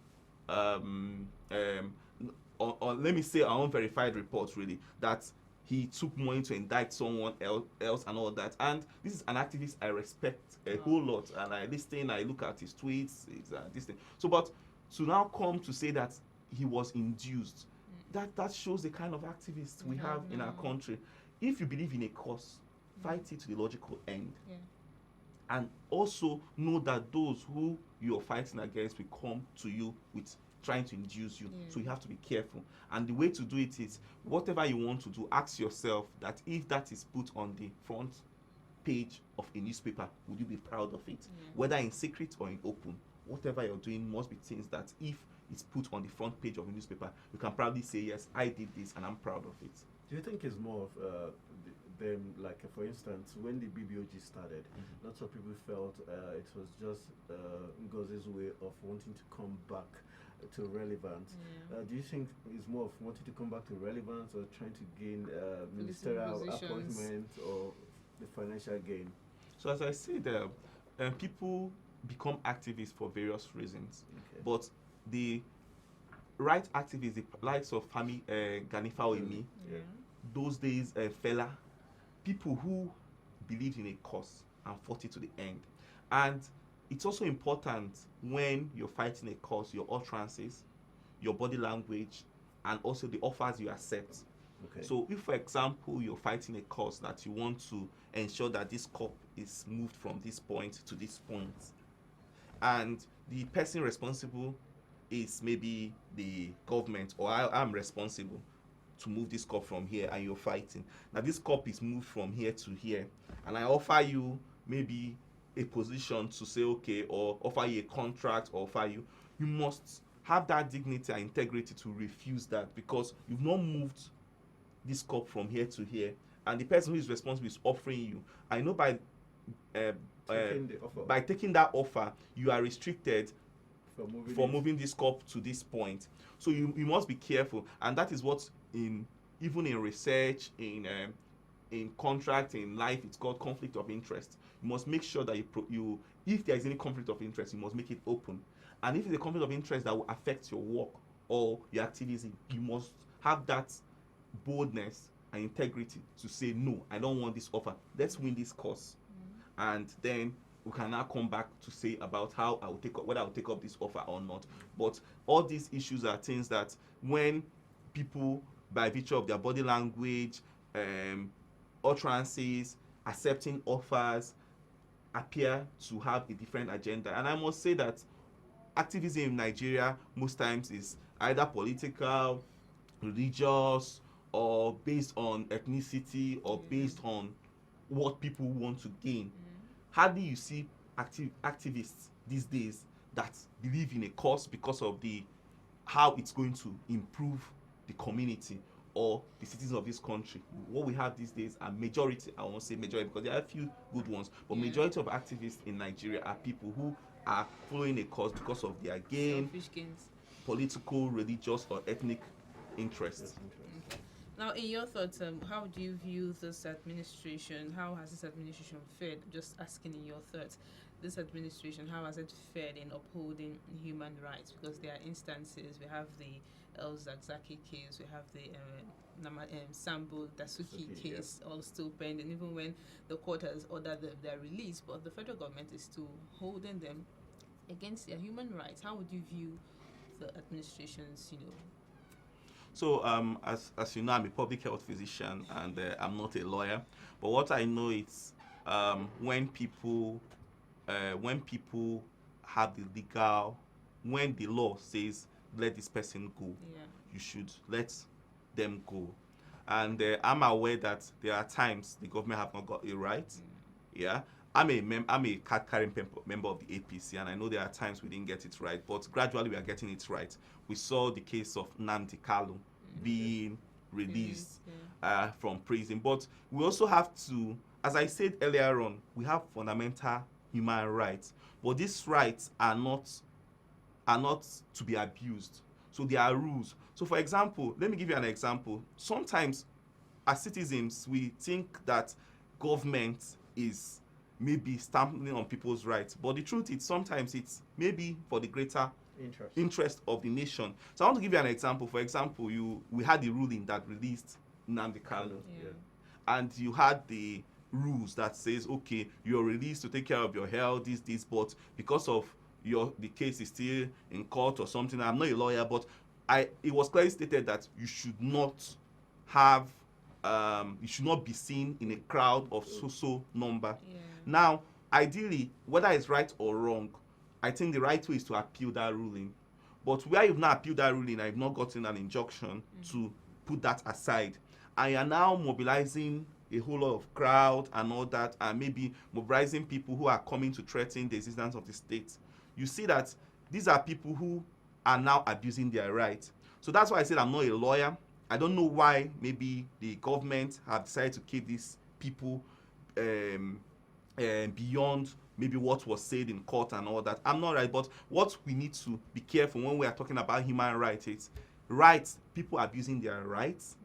or let me say our unverified reports really, that he took money to indict someone else and all that. And this is an activist I respect a whole lot, and I look at his tweets, this thing. So, but to now come to say that he was induced, that shows the kind of activists we have in our country. If you believe in a cause, fight it to the logical end. Yeah. And also know that those who you're fighting against will come to you with trying to induce you. So you have to be careful. And the way to do it is, whatever you want to do, ask yourself that if that is put on the front page of a newspaper, would you be proud of it? Whether in secret or in open, whatever you're doing must be things that if it's put on the front page of a newspaper, you can proudly say, yes, I did this and I'm proud of it. Do you think it's more of them, like for instance, when the BBOG started, lots of people felt it was just Ngozi's way of wanting to come back to relevance. Do you think it's more of wanting to come back to relevance, or trying to gain ministerial appointment, or the financial gain? So as I said, people become activists for various reasons, but the right activists, the likes of Fami Ganifa Oemi, those days Fela, people who believed in a cause and fought it to the end. And it's also important when you're fighting a cause, your utterances, your body language, and also the offers you accept. So if, for example, you're fighting a cause that you want to ensure that this cup is moved from this point to this point, and the person responsible is maybe the government, or I'm responsible to move this cup from here, and you're fighting. Now this cup is moved from here to here, and I offer you maybe a position to say, okay, or offer you a contract, or offer you must have that dignity and integrity to refuse that, because you've not moved this cup from here to here, and the person who is responsible is offering you. I know by taking that offer, you are restricted for moving this cup to this point. So you must be careful, and that is what even in research, in contract, in life, it's called conflict of interest. You must make sure that if there is any conflict of interest, you must make it open. And if it's a conflict of interest that will affect your work or your activism, you must have that boldness and integrity to say, no, I don't want this offer. Let's win this cause. And then we can now come back to say about how I will take up, whether I will take up this offer or not. But all these issues are things that when people, by virtue of their body language, utterances, accepting offers, appear to have a different agenda. And I must say that activism in Nigeria most times is either political, religious, or based on ethnicity, or based on what people want to gain. How do you see activists these days that believe in a cause because of the how it's going to improve the community or the citizens of this country? What we have these days are majority, I won't say majority because there are a few good ones, but majority of activists in Nigeria are people who are following a cause because of their gain, political, religious, or ethnic interests. Okay. Now, in your thoughts, how do you view this administration? How has this administration fared? Just asking in your thoughts, this administration, how has it fared in upholding human rights? Because there are instances, we have the El Zakzaki case, we have the Sambo Dasuki case, all still pending, even when the court has ordered their release, but the federal government is still holding them against their human rights. How would you view the administration's, So, as you know, I'm a public health physician and I'm not a lawyer. But what I know is when people have the legal, when the law says let this person go, you should let them go. And I'm aware that there are times the government have not got it right. Yeah, I'm a card-carrying member of the APC, and I know there are times we didn't get it right, but gradually we are getting it right. We saw the case of Nnamdi Kanu being released from prison, but we also have to, as I said earlier on, we have fundamental human rights, but these rights are not to be abused. So there are rules. So for example, let me give you an example. Sometimes as citizens we think that government is maybe stamping on people's rights, but the truth is sometimes it's maybe for the greater interest of the nation. So I want to give you an example. For example, we had the ruling that released Nnamdi Kanu, and you had the rules that says, okay, you're released to take care of your health, this, but because of the case is still in court or something. I'm not a lawyer, but it was clearly stated that you should not have you should not be seen in a crowd of so number. Now, ideally, whether it's right or wrong, I think the right way is to appeal that ruling. But where you've not appealed that ruling, I've not gotten an injunction to put that aside, and you're now mobilizing a whole lot of crowd and all that, and maybe mobilizing people who are coming to threaten the existence of the state. You see that these are people who are now abusing their rights. So that's why I said I'm not a lawyer. I don't know why maybe the government have decided to keep these people beyond maybe what was said in court and all that. I'm not right, but what we need to be careful when we are talking about human rights is rights, people abusing their rights,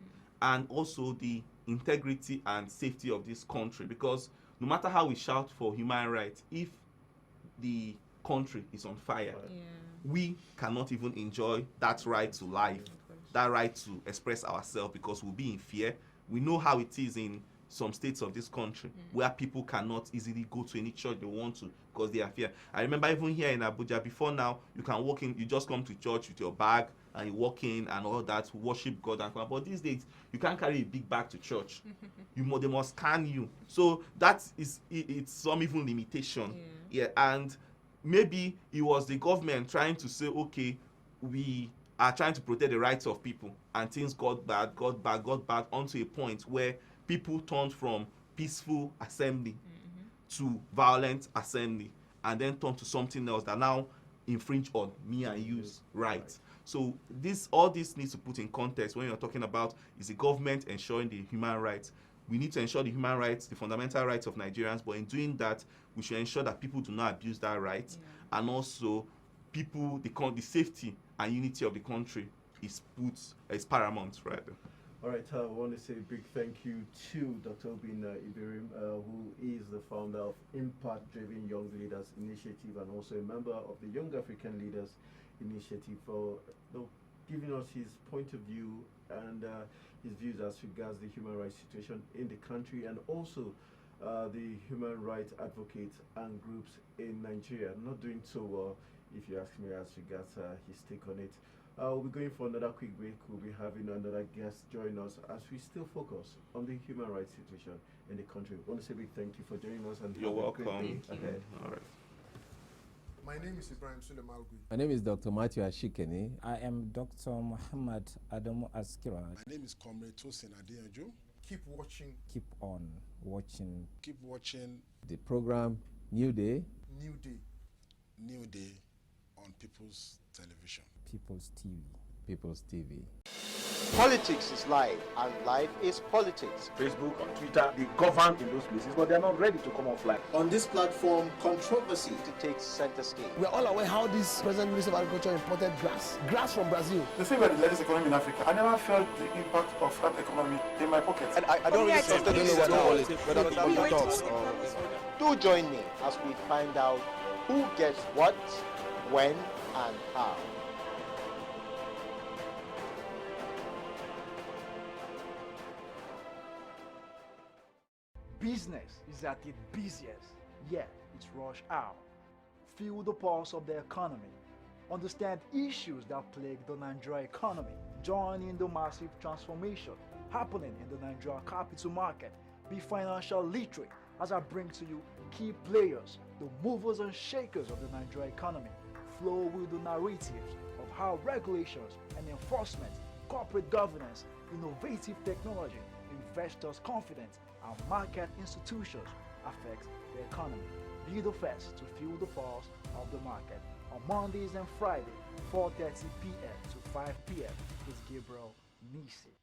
and also the integrity and safety of this country. Because no matter how we shout for human rights, if the country is on fire, we cannot even enjoy that right to life, that right to express ourselves, because we'll be in fear. We know how it is in some states of this country where people cannot easily go to any church they want to because they are fear. I remember even here in Abuja, before now, you can walk in, you just come to church with your bag and you walk in and all that, worship God and come out. But these days, you can't carry a big bag to church. They must scan you. So that is it's some even limitation. And maybe it was the government trying to say, okay, we are trying to protect the rights of people, and things got bad onto a point where people turned from peaceful assembly to violent assembly, and then turned to something else that now infringe on me and you's rights. So all this needs to put in context when you're talking about is the government ensuring the human rights. We need to ensure the human rights, the fundamental rights of Nigerians, but in doing that, we should ensure that people do not abuse that right, and also people, the safety and unity of the country is paramount, right? All right, I want to say a big thank you to Dr. Obin Ibirim, who is the founder of Impact Driven Young Leaders Initiative and also a member of the Young African Leaders Initiative, for giving us his point of view and his views as regards the human rights situation in the country, and also the human rights advocates and groups in Nigeria. Not doing so well, if you ask me, as regards his take on it. We'll be going for another quick break. We'll be having another guest join us as we still focus on the human rights situation in the country. I want to say a big thank you for joining us and You're welcome. Have a great day ahead. All right. My name is Ibrahim Sulemalgui. My name is Dr. Matthew Ashikeni. I am Dr. Muhammad Adamu Askira. My name is Comrade Tosin Adeyanju. Keep watching. Keep on watching. Keep watching the program Newday. Newday. Newday on People's Television. People's TV. People's TV. Politics is life, and life is politics. Facebook, on Twitter, they govern in those places, but they're not ready to come offline. On this platform, controversy takes center stage. We are all aware how this present Minister of Agriculture imported grass from Brazil. They say we're the largest economy in Africa. I never felt the impact of that economy in my pocket. And I don't really trust the talks. Do join me as we find out who gets what, when, and how. Business is at its busiest, yet it's rush hour. Feel the pulse of the economy. Understand issues that plague the Nigerian economy. Join in the massive transformation happening in the Nigerian capital market. Be financial literate as I bring to you key players, the movers and shakers of the Nigerian economy. Flow with the narratives of how regulations and enforcement, corporate governance, innovative technology, investors' confidence, and market institutions affect the economy. Be the first to feel the pulse of the market on Mondays and Fridays, 4:30 p.m. to 5 p.m. with Gabriel Nisi.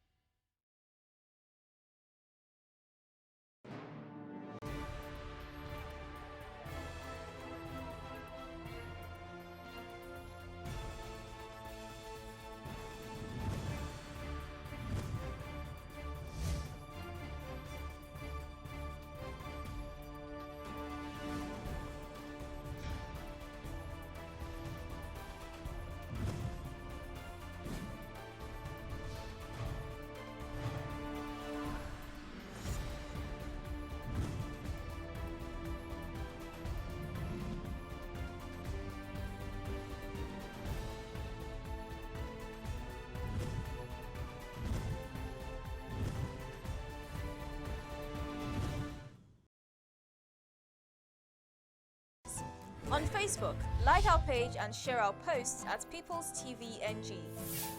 On Facebook, like our page and share our posts at People's TV NG.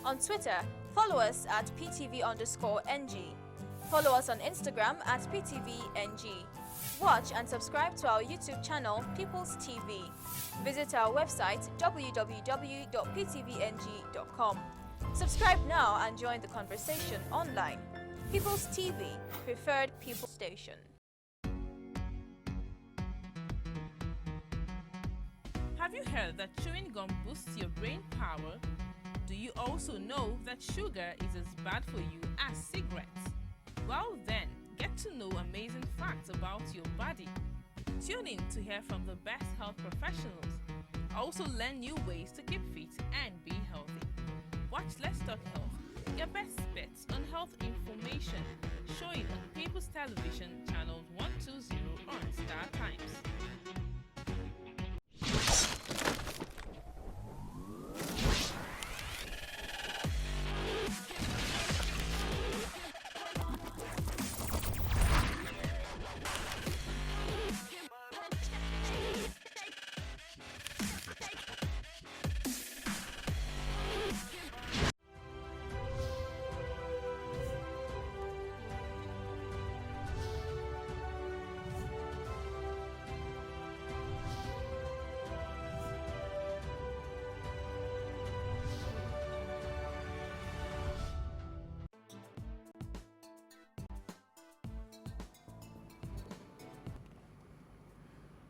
On Twitter, follow us at PTV_NG. Follow us on Instagram at PTVNG. Watch and subscribe to our YouTube channel, People's TV. Visit our website, www.ptvng.com. Subscribe now and join the conversation online. People's TV, preferred people station. Have you heard that chewing gum boosts your brain power? Do you also know that sugar is as bad for you as cigarettes? Well then, get to know amazing facts about your body. Tune in to hear from the best health professionals. Also learn new ways to keep fit and be healthy. Watch Let's Talk Health, your best bets on health information, showing on People's Television channels 120 on Star Times.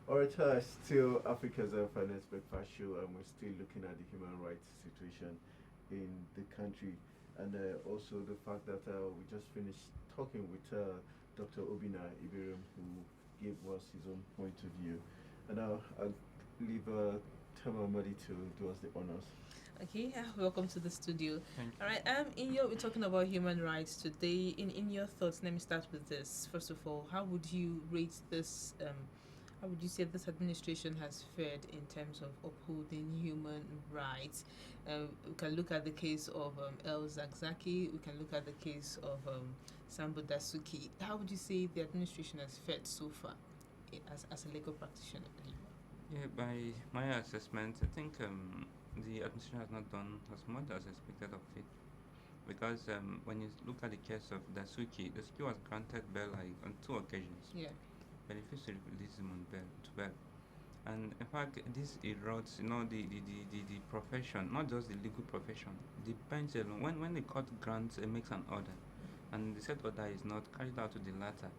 Alright, still Africa's Finance Breakfast Show, and we're still looking at the human rights situation in the country, and also the fact that we just finished talking with Dr. Obina Ibirim, who gave us his own point of view. And now I'll leave Tamamadi to do us the honors. Okay, welcome to the studio. Thank you. All right, we're talking about human rights today. In your thoughts, let me start with this. First of all, how would you rate this? How would you say this administration has fared in terms of upholding human rights? We can look at the case of El Zakzaki. We can look at the case of Sambo Dasuki. How would you say the administration has fared so far, as a legal practitioner? Yeah, by my assessment, I think the administration has not done as much as expected of it. Because when you look at the case of Dasuki was granted bail on 2 occasions. Yeah. But refused to release him on bail. And in fact, this erodes, the profession, not just the legal profession. The bench alone, when the court grants makes an order, and the said order is not carried out to the latter,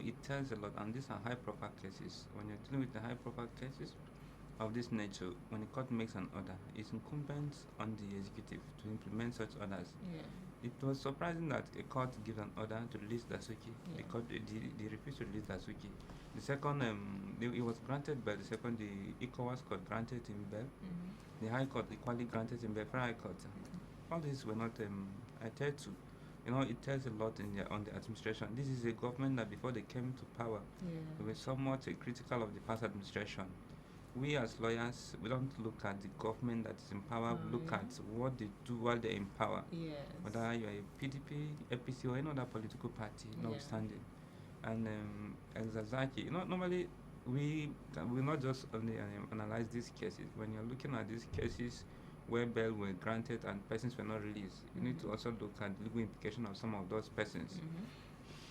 it tells a lot. And these are high-profile cases. When you're dealing with the high-profile cases of this nature, when the court makes an order, it's incumbent on the executive to implement such orders. Yeah. It was surprising that a court gives an order to release Dasuki. Yeah. The court they refused to release Dasuki. The second, it was granted bail. The second, the ECOWAS court granted him bail. Mm-hmm. The High Court equally granted him bail. High Court. All these were not adhered to. It tells a lot on the administration. This is a government that before they came to power, they were somewhat critical of the past administration. We as lawyers, we don't look at the government that is in power, we look at what they do while they're in power. Yes. Whether you're a PDP, APC, or any other political party, notwithstanding. And Zazaki, normally we will not just only analyze these cases. When you're looking at these cases where bail were granted and persons were not released, you need to also look at the legal implication of some of those persons.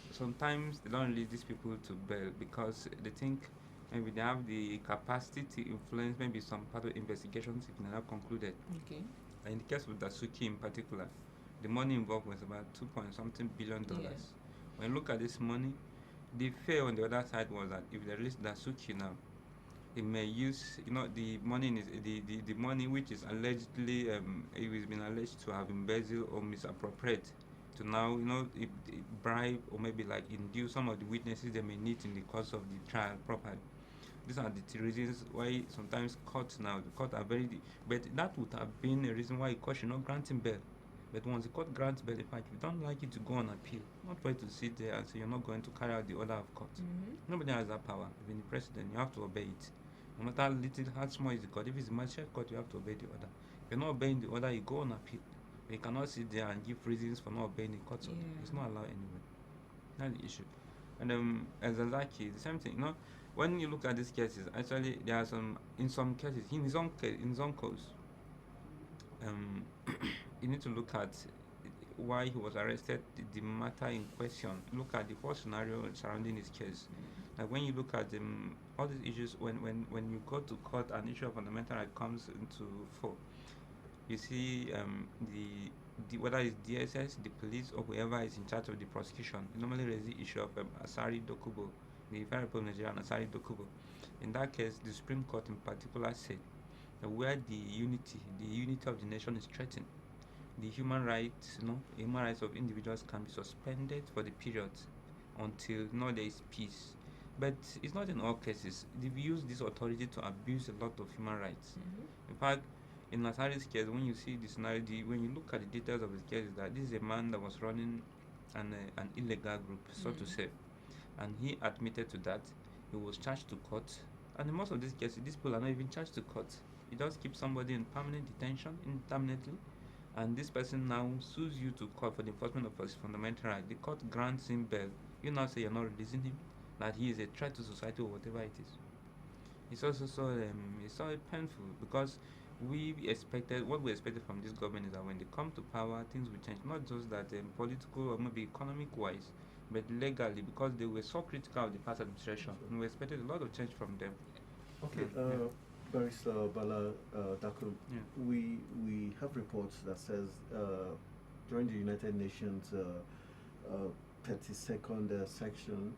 Sometimes they don't release these people to bail because they think maybe they have the capacity to influence maybe some part of investigations if they're not concluded. Okay. In the case of Dasuki in particular, the money involved was about $2.something billion. Yes. When you look at this money, the fear on the other side was that if they release Dasuki now, it may use, the money is the money which is allegedly it has been alleged to have embezzled or misappropriate to now, it bribe or maybe induce some of the witnesses they may need in the course of the trial properly. These are the reasons why sometimes courts are very, but that would have been a reason why a court should not grant him bail. But once the court grants bail, in fact, if you don't like it to go on appeal, not for you to sit there and say you're not going to carry out the order of court. Nobody has that power. Even the president, you have to obey it. No matter how little, how small is the court, if it's a magistrate court, you have to obey the order. If you're not obeying the order, you go on appeal. But you cannot sit there and give reasons for not obeying the court's order. It's not allowed anyway. That's the issue. And as Zaki, the same thing, when you look at these cases, actually there are in some cases, in his own case, you need to look at why he was arrested, the matter in question. Look at the whole scenario surrounding his case. Like when you look at all these issues, when you go to court, an issue of fundamental right comes into fore. You see whether it's DSS, the police, or whoever is in charge of the prosecution. You normally raise the issue of Asari Dokubo, the Federal Republic of Nigeria, and Asari Dokubo. In that case, the Supreme Court in particular said that where the unity of the nation is threatened, the human rights of individuals can be suspended for the period until there is peace. But it's not in all cases. They've used this authority to abuse a lot of human rights. In fact, in Asari's case, when you see this scenario, when you look at the details of his case, is that this is a man that was running an illegal group, so to say, and he admitted to that. He was charged to court, and in most of these cases, these people are not even charged to court. You just keep somebody in permanent detention indefinitely, and this person now sues you to court for the enforcement of his fundamental right. The court grants him bail. You now say you're not releasing him, that he is a threat to society or whatever it is. It's also so painful because what we expected from this government is that when they come to power, things will change. Not just that political or maybe economic-wise, but legally, because they were so critical of the past administration. And we expected a lot of change from them. Okay, Barrister Bala Dakum, we have reports that says during the United Nations 32nd section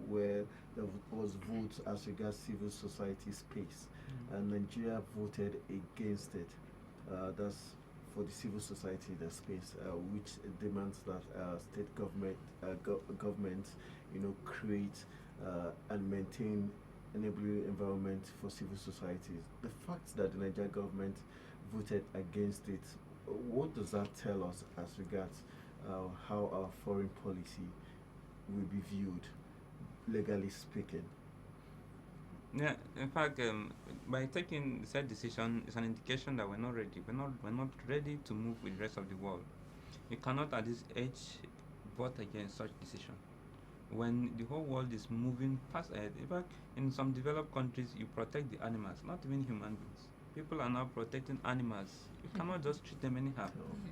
where there was votes as regards civil society space, and Nigeria voted against it. That's for the civil society, the space, which demands that state governments, create and maintain enabling environment for civil societies. The fact that the Nigerian government voted against it. What does that tell us as regards how our foreign policy will be viewed, legally speaking? Yeah, in fact, by taking said decision, it's an indication that we're not ready. We're not ready to move with the rest of the world. You cannot at this age vote against such decision. When the whole world is moving fast ahead, in fact, in some developed countries, you protect the animals, not even human beings. People are now protecting animals. You cannot just treat them anyhow.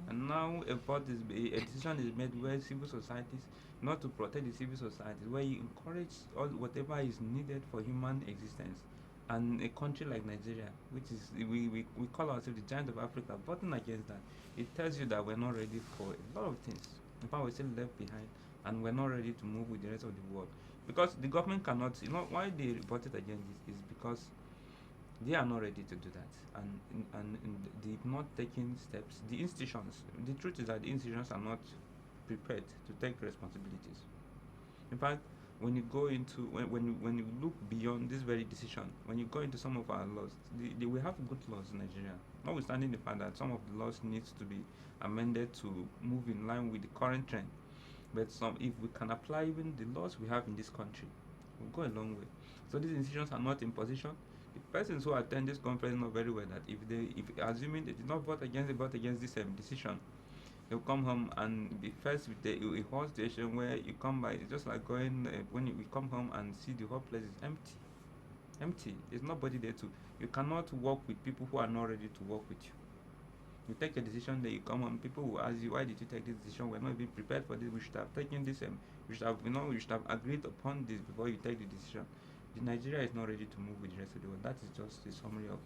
And now a decision is made where civil societies, not to protect the civil societies, where you encourage all whatever is needed for human existence. And a country like Nigeria, which is we call ourselves the giant of Africa, voting against that, it tells you that we're not ready for a lot of things. In fact, we're still left behind, and we're not ready to move with the rest of the world. Because the government cannot, why they voted against this is because they are not ready to do that, and they've not taken steps. The institutions, the truth is that the institutions are not prepared to take responsibilities. In fact, when you go into when you look beyond this very decision, when you go into some of our laws, we have good laws in Nigeria, notwithstanding the fact that some of the laws needs to be amended to move in line with the current trend. But if we can apply even the laws we have in this country, we'll go a long way. So these institutions are not in position. The persons who attend this conference know very well that if assuming they did not vote against this decision, they'll come home and be faced with a whole situation where you come by. It's just like going when we come home and see the whole place is empty. There's nobody there to. You cannot work with people who are not ready to work with you. You take a decision, that you come home, people will ask you, why did you take this decision? We're not even prepared for this. We should have taken this. We should have agreed upon this before you take the decision. Nigeria is not ready to move with the rest of the world. That is just a summary of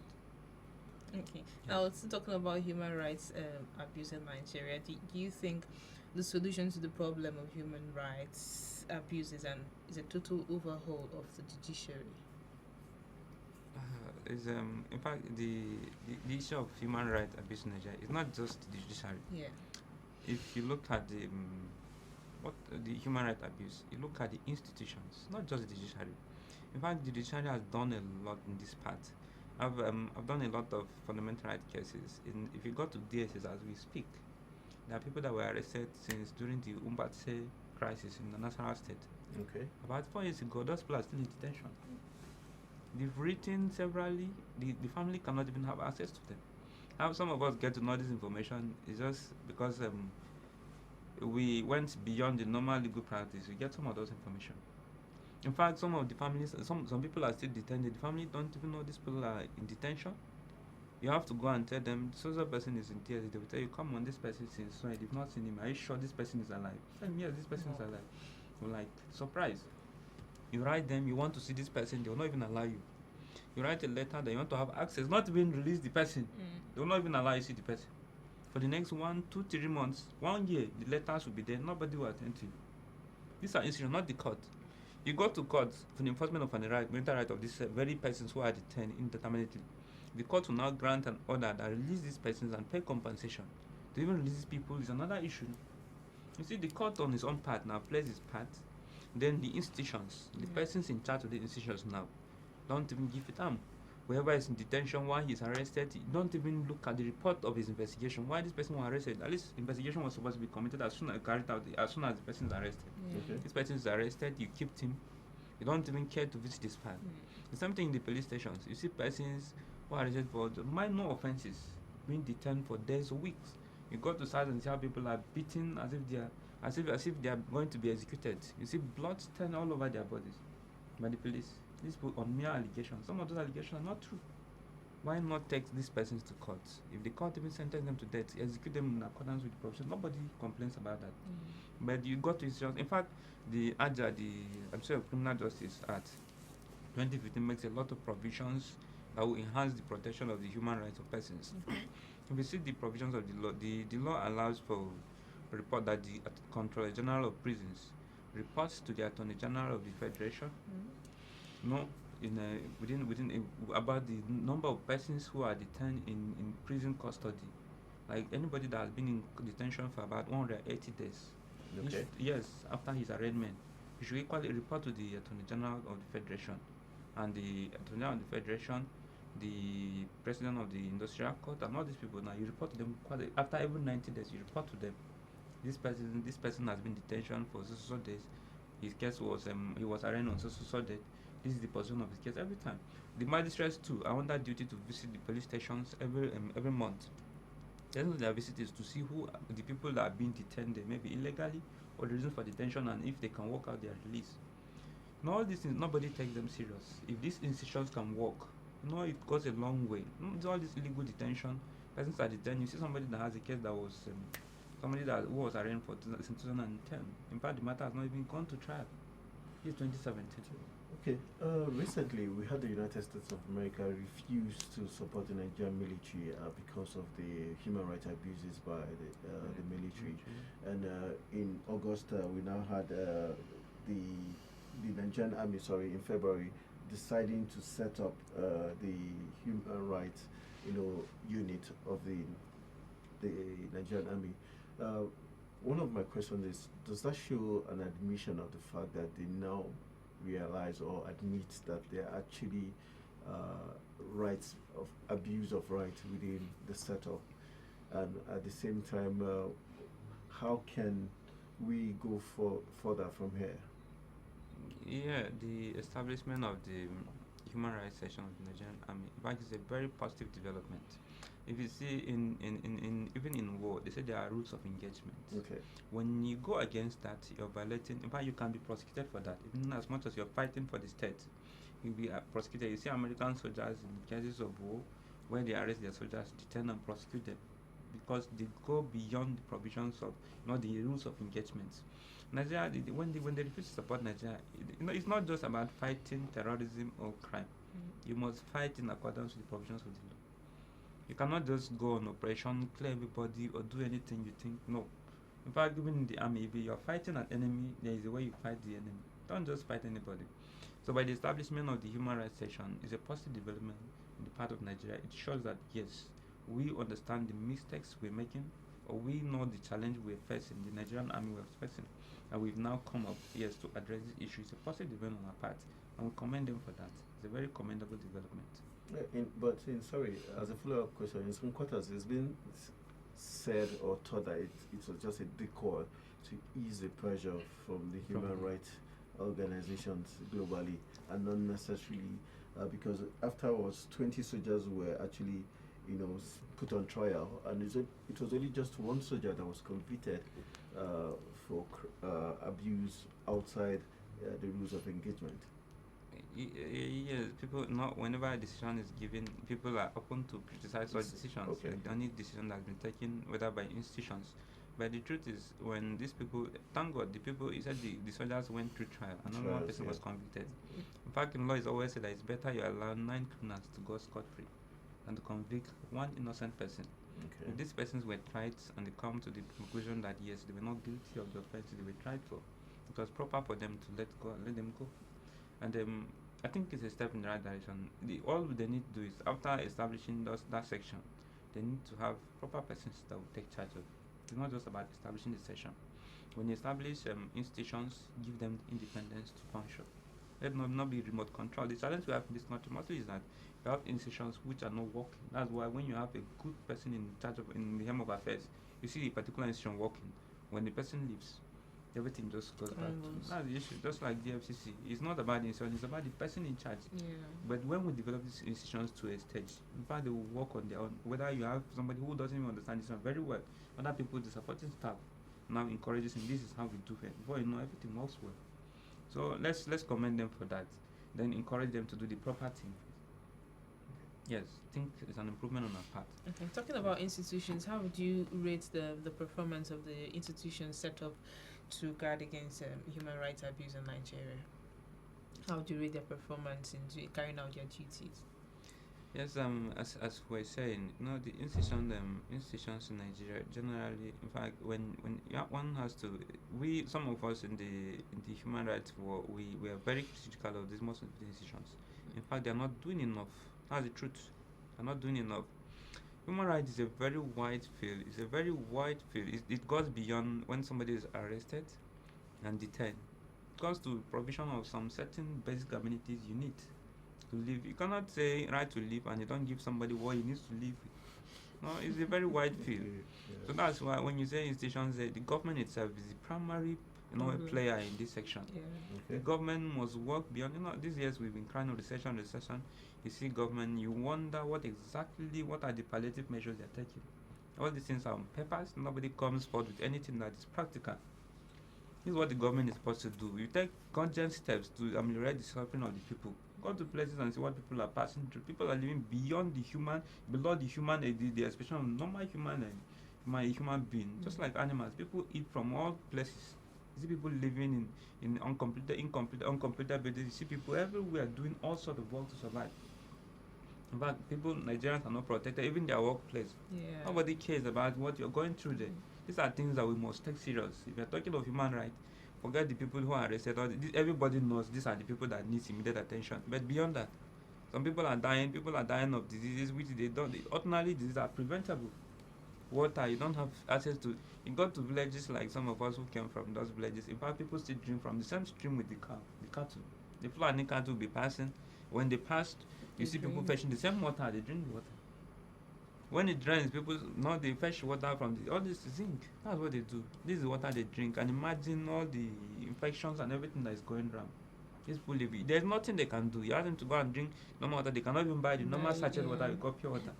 it. Okay. Now, talking about human rights abuse in Nigeria, do you think the solution to the problem of human rights abuses is a total overhaul of the judiciary? In fact, the issue of human rights abuse in Nigeria is not just the judiciary. Yeah. If you look at the human rights abuse, you look at the institutions, not just the judiciary. In fact, the judiciary has done a lot in this part. I've done a lot of fundamental rights cases. If you go to DSS as we speak, there are people that were arrested since during the Umbatse crisis in the Nasarawa state. Okay. About 4 years ago, those people are still in detention. They've written severally. The family cannot even have access to them. How some of us get to know this information is just because we went beyond the normal legal practice. We get some of those information. In fact, some of the families, some people are still detained. The family don't even know these people are in detention. You have to go and tell them, so person is in tears. They will tell you, come on, this person is inside. They've not seen him. Are you sure this person is alive? Yes, this person is alive. You're like, surprise. You write them, you want to see this person, they will not even allow you. You write a letter that you want to have access, not even release the person. They will not even allow you to see the person. For the next 1, 2, 3 months, 1 year, the letters will be there. Nobody will attend to you. These are institutions, not the court. You go to court for the enforcement of mental right of these very persons who are detained indeterminately. The court will now grant an order that release these persons and pay compensation. To even release these people is another issue. You see, the court on its own part now plays its part. Then the institutions, the persons in charge of the institutions now, don't even give it time. Whoever is in detention while he's arrested, don't even look at the report of his investigation. Why this person was arrested? At least investigation was supposed to be committed as soon as the person is arrested. Okay. This person is arrested, you keep him. You don't even care to visit this part. The same thing in the police stations. You see persons who are arrested for minor offenses being detained for days or weeks. You go to sites and see how people are beaten as if they are going to be executed. You see blood stain all over their bodies by the police. These people on mere allegations. Some of those allegations are not true. Why not take these persons to court? If the court even sentence them to death, execute them in accordance with the provision. Nobody complains about that. But you got to institutions. In fact, the AJA, the Criminal Justice Act 2015 makes a lot of provisions that will enhance the protection of the human rights of persons. If you see the provisions of the law, the law allows for a report that the Controller General of Prisons reports to the Attorney General of the Federation. About the number of persons who are detained in prison custody. Like anybody that has been in detention for about 180 days. Okay. Yes, after his arraignment, he should equally report to the Attorney General of the Federation. And the Attorney General of the Federation the president of the industrial court, and all these people. Now you report to them after every 90 days. You report to them. This person has been detention for so days. His case was he was arraigned on so date. This is the position of his case every time. The magistrates too are under duty to visit the police stations every month. Their visit is to see who the people that are being detained there, maybe illegally, or the reason for detention, and if they can work out their release. Now all these things, nobody takes them serious. If these institutions can work, it goes a long way. All this illegal detention, persons are detained. You see somebody that has a case that was who was arraigned for since 2010. In fact, the matter has not even gone to trial. It's 2017. Okay. Recently, we had the United States of America refuse to support the Nigerian military because of the human rights abuses by the military. And in August, we now had the Nigerian Army, in February, deciding to set up the human rights, unit of the Nigerian Army. One of my questions is, does that show an admission of the fact that they now realize or admit that there are actually rights of abuse of rights within the setup? And at the same time, how can we go further from here? Yeah, the establishment of the human rights section of the Nigerian Army, in fact, is a very positive development. If you see even in war, they say there are rules of engagement. Okay. When you go against that, you're violating. In fact, you can be prosecuted for that, even as much as you're fighting for the state. You'll be prosecuted. You see American soldiers in cases of war, where they arrest their soldiers, detain and prosecute them, because they go beyond the provisions of the rules of engagement. Nigeria, when they refuse to support Nigeria, it's not just about fighting terrorism or crime. You must fight in accordance with the provisions of the law. You cannot just go on operation, clear everybody, or do anything you think. No. In fact, even in the army, if you're fighting an enemy, there is a way you fight the enemy. Don't just fight anybody. So by the establishment of the human rights section, is a positive development in the part of Nigeria. It shows that yes, we understand the mistakes we're making, or we know the challenge we're facing, the Nigerian army we're facing, and we've now come up, yes, to address this issue. It's a positive development on our part, and we commend them for that. It's a very commendable development. As a follow-up question, in some quarters, it's been said or thought that it was just a decoy to ease the pressure from the human rights organizations globally, and not necessarily because afterwards 20 soldiers were actually put on trial, and it was only just one soldier that was convicted for abuse outside the rules of engagement. Yes, people whenever a decision is given, people are open to criticize such decisions. Okay. The only decision that has been taken, whether by institutions. But the truth is, when these people, thank God, he said the soldiers went through trial and only one person was convicted. In fact, in law, it's always said that it's better you allow 9 criminals to go scot-free than to convict one innocent person. Okay. If these persons were tried and they come to the conclusion that yes, they were not guilty of the offense they were tried for, it was proper for them to let them go. And I think it's a step in the right direction. All they need to do is, after establishing that section, they need to have proper persons that will take charge of it. It's not just about establishing the section. When you establish institutions, give them independence to function. Let them not be remote control. The challenge we have in this country mostly is that you have institutions which are not working. That's why when you have a good person in charge in the helm of affairs, you see a particular institution working. When the person leaves, everything just goes back to that's the issue. Just like the FCC, it's not about the institution, it's about the person in charge. Yeah. But when we develop these institutions to a stage, in fact, they will work on their own. Whether you have somebody who doesn't even understand this very well, other people, the supporting staff, now encourages him. This is how we do it. Before you know, everything works well. So let's commend them for that. Then encourage them to do the proper thing. Yes, I think it's an improvement on our part. Okay, talking about institutions, how would you rate the performance of the institutions set up to guard against human rights abuse in Nigeria? How would you rate their performance in carrying out their duties? Yes, as we're saying, the institutions in Nigeria generally, in fact, when one has to, some of us in the human rights war, we are very critical of most of the institutions. In fact, they are not doing enough. That's the truth. They're not doing enough. Human rights is a very wide field. It's a very wide field. It goes beyond when somebody is arrested and detained. It goes to provision of some certain basic amenities you need. to live. You cannot say right to live and you don't give somebody what he needs to live with. No, it's a very wide field. So that's why when you say institutions, the government itself is the primary, player in this section. The government must work beyond. These years we've been crying of recession. You see government, you wonder what are the palliative measures they're taking. All these things are on papers. Nobody comes forward with anything that is practical. This is what the government is supposed to do. You take conscious steps to ameliorate the suffering of the people. Go to places and see what people are passing through. People are living beyond the human, below the human, the expression of normal human being. Just like animals, people eat from all places. You see people living in uncompleted buildings. You see people everywhere doing all sorts of work to survive. In fact, Nigerians are not protected, even their workplace. Nobody cares about what you're going through there. These are things that we must take serious. If you're talking of human rights, forget the people who are arrested. Everybody knows these are the people that need immediate attention. But beyond that, some people are dying. People are dying of diseases which they don't. Ordinarily, diseases are preventable. Water, you don't have access to. You go to villages like some of us who came from those villages. In fact, people still drink from the same stream with the cattle. The Fulani cattle will be passing. When they passed, you see people fetching the same water. They drink the water. When it rains, people they fetch water from all this zinc. That's what they do. This is the water they drink. And imagine all the infections and everything that is going around. These people live. There's nothing they can do. You ask them to go and drink normal water. They cannot even buy the normal sachet water. You got pure water.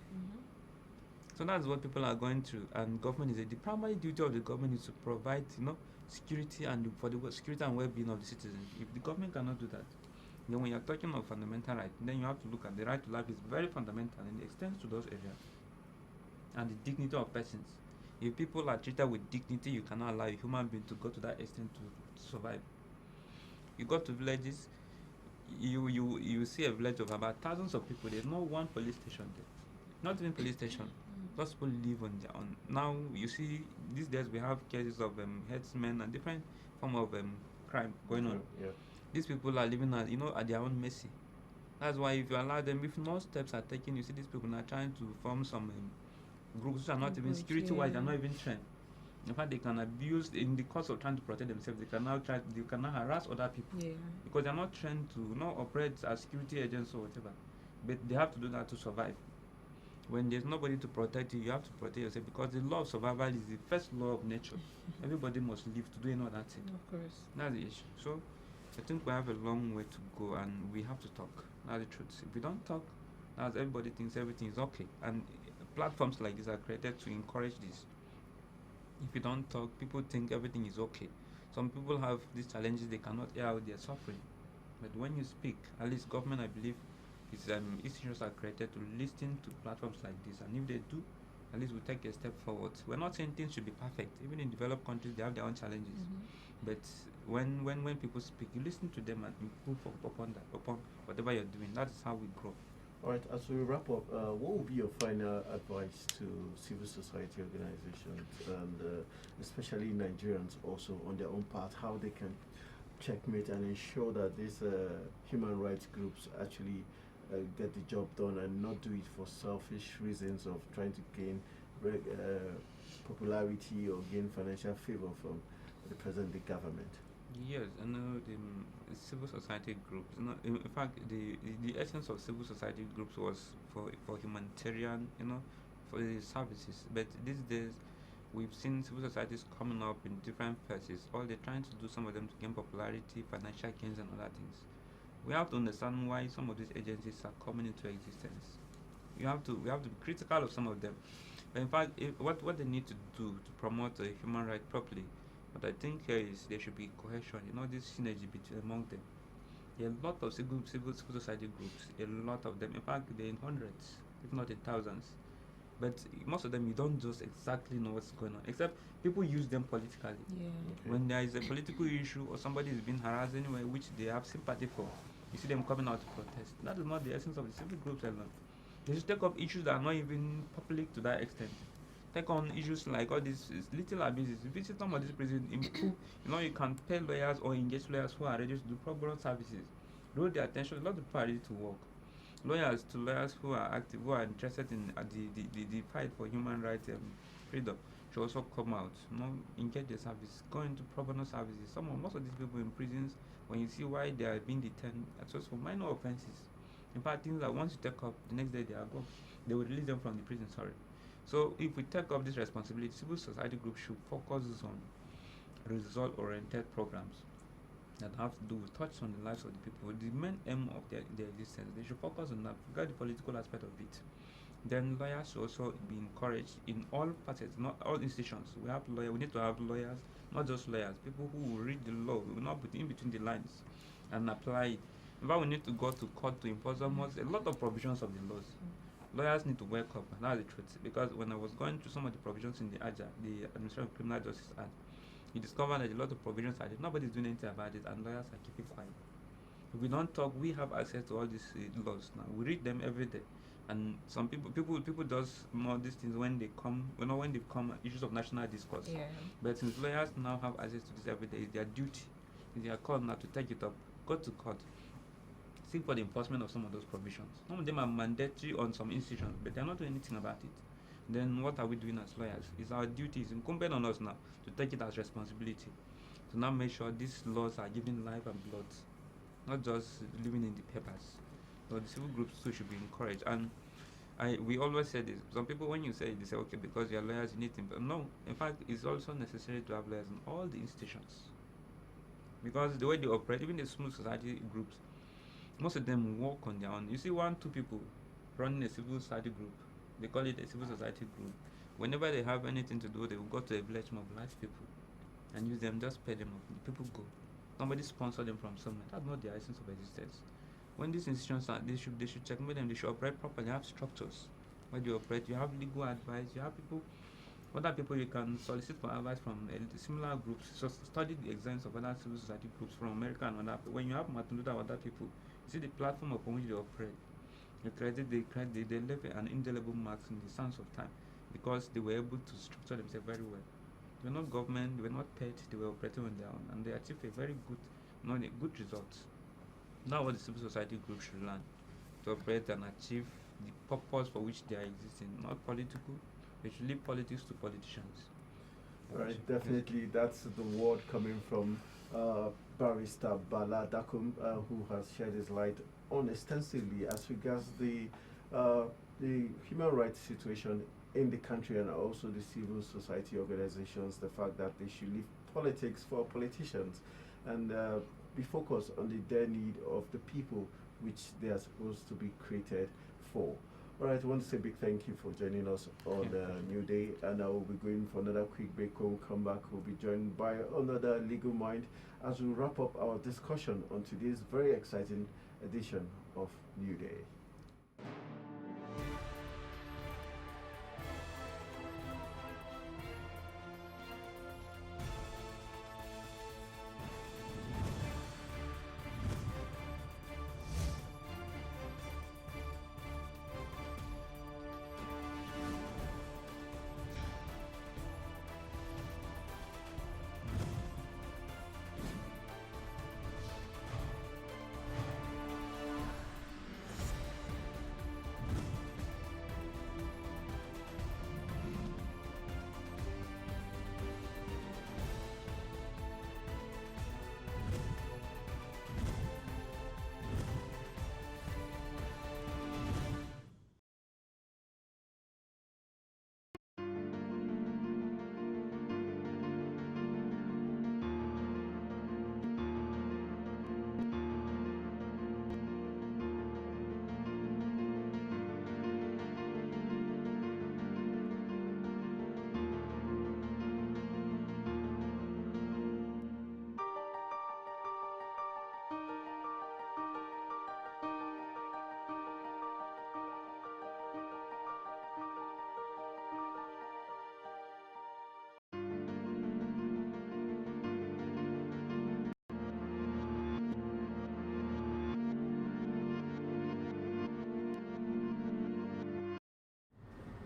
So that's what people are going through. And government the primary duty of the government is to provide, security and for the security and well-being of the citizens. If the government cannot do that, then when you're talking of fundamental rights, then you have to look at the right to life is very fundamental and it extends to those areas. And the dignity of persons. If people are treated with dignity, you cannot allow a human being to go to that extent to survive. You go to villages, you see a village of about thousands of people. There's no one police station there. Not even police station. Those people live on their own. Now you see these days we have cases of herdsmen and different form of crime going on. These people are living at their own mercy. That's why if you allow them, if no steps are taken, you see these people are trying to form some groups which are not even security-wise, they're not even trained. In fact, they can abuse in the course of trying to protect themselves. They can now harass other people because they're not trained to operate as security agents or whatever. But they have to do that to survive. When there's nobody to protect you, you have to protect yourself because the law of survival is the first law of nature. Everybody must live to do another thing. Of course. That's the issue. So I think we have a long way to go and we have to talk. That's the truth. If we don't talk, as everybody thinks everything is okay. And platforms like this are created to encourage this. If you don't talk, people think everything is okay. Some people have these challenges, they cannot air out their suffering. But when you speak, at least government, I believe, institutions are created to listen to platforms like this. And if they do, at least we take a step forward. We're not saying things should be perfect. Even in developed countries, they have their own challenges. But when people speak, you listen to them and improve upon whatever you're doing. That is how we grow. All right, as we wrap up, what would be your final advice to civil society organizations and especially Nigerians also on their own part, how they can checkmate and ensure that these human rights groups actually get the job done and not do it for selfish reasons of trying to gain popularity or gain financial favor from the present-day government? Yes, the civil society groups. In fact, the essence of civil society groups was for humanitarian, for the services. But these days, we've seen civil societies coming up in different phases. All they're trying to do, some of them to gain popularity, financial gains, and other things. We have to understand why some of these agencies are coming into existence. We have to be critical of some of them. But in fact, what they need to do to promote human rights properly. What I think here is there should be cohesion, this synergy among them. There are a lot of civil society groups, a lot of them. In fact, they're in hundreds, if not in thousands. But most of them, you don't just exactly know what's going on, except people use them politically. When there is a political issue or somebody is being harassed anyway, which they have sympathy for, you see them coming out to protest. That is not the essence of the civil groups alone. They should take up issues that are not even public to that extent. Take on issues like all these little abuses. Visit some of these prisons, improve. You can pay lawyers or engage lawyers who are ready to do pro bono services. Draw their attention. A lot of people are ready to work. Lawyers who are active, who are interested in the fight for human rights and freedom should also come out. Engage the service. Go into pro bono services. Most of these people in prisons, when you see why they are being detained, it's just for minor offenses. In fact, things that once you take up, the next day they are gone. They will release them from the prison, sorry. So if we take up this responsibility, civil society groups should focus on result-oriented programs that have to do with touch on the lives of the people. The main aim of their existence, they should focus on that, forget the political aspect of it. Then lawyers should also be encouraged in all facets, not all institutions. We need to have lawyers, not just lawyers, people who will read the law, will not put in between the lines and apply it. In fact, we need to go to court to impose almost a lot of provisions of the laws. Lawyers need to wake up, and that's the truth. Because when I was going through some of the provisions in the AJA, the Administration of Criminal Justice Act, you discover that a lot of provisions are there. Nobody's doing anything about it, and lawyers are keeping quiet. If we don't talk, we have access to all these laws now. We read them every day, and some people just know these things when they come, when they become issues of national discourse. Yeah. But since lawyers now have access to this every day, it's their duty, it's their call now to take it up, go to court, seek for the enforcement of some of those provisions. Some of them are mandatory on some institutions, but they're not doing anything about it. Then what are we doing as lawyers? It's our duty, it's incumbent on us now to take it as responsibility, to now make sure these laws are giving life and blood, not just living in the papers. So the civil groups too should be encouraged. And we always say this. Some people, when you say it, they say, okay, because you're lawyers, you need them. But no, in fact, it's also necessary to have lawyers in all the institutions. Because the way they operate, even the civil society groups, most of them work on their own. You see 1-2 people running a civil society group, they call it a civil society group. Whenever they have anything to do, they will go to a village, mobilize people, and use them, just pay them off. The people go. Somebody sponsor them from somewhere. That's not the essence of existence. When these institutions are, they should checkmate them, they should operate properly. You have structures where they operate, you have legal advice, you have people, other people you can solicit for advice from similar groups. So study the examples of other civil society groups from America and other people. When you have Martin Luther and other people, you see the platform upon which they operate. They left an indelible marks in the sands of time because they were able to structure themselves very well. They were not government, they were not paid, they were operating on their own, and they achieved a very good result. Now what the civil society group should learn to operate and achieve the purpose for which they are existing, not political. They should leave politics to politicians. Right, definitely. That's the word coming from Barrister Bala Dakum, who has shed his light on extensively as regards the human rights situation in the country and also the civil society organizations, the fact that they should leave politics for politicians and be focused on the dire need of the people which they are supposed to be created for. All right, I want to say a big thank you for joining us on Newday, and I will be going for another quick break. When we come back, we'll be joined by another legal mind as we wrap up our discussion on today's very exciting edition of Newday.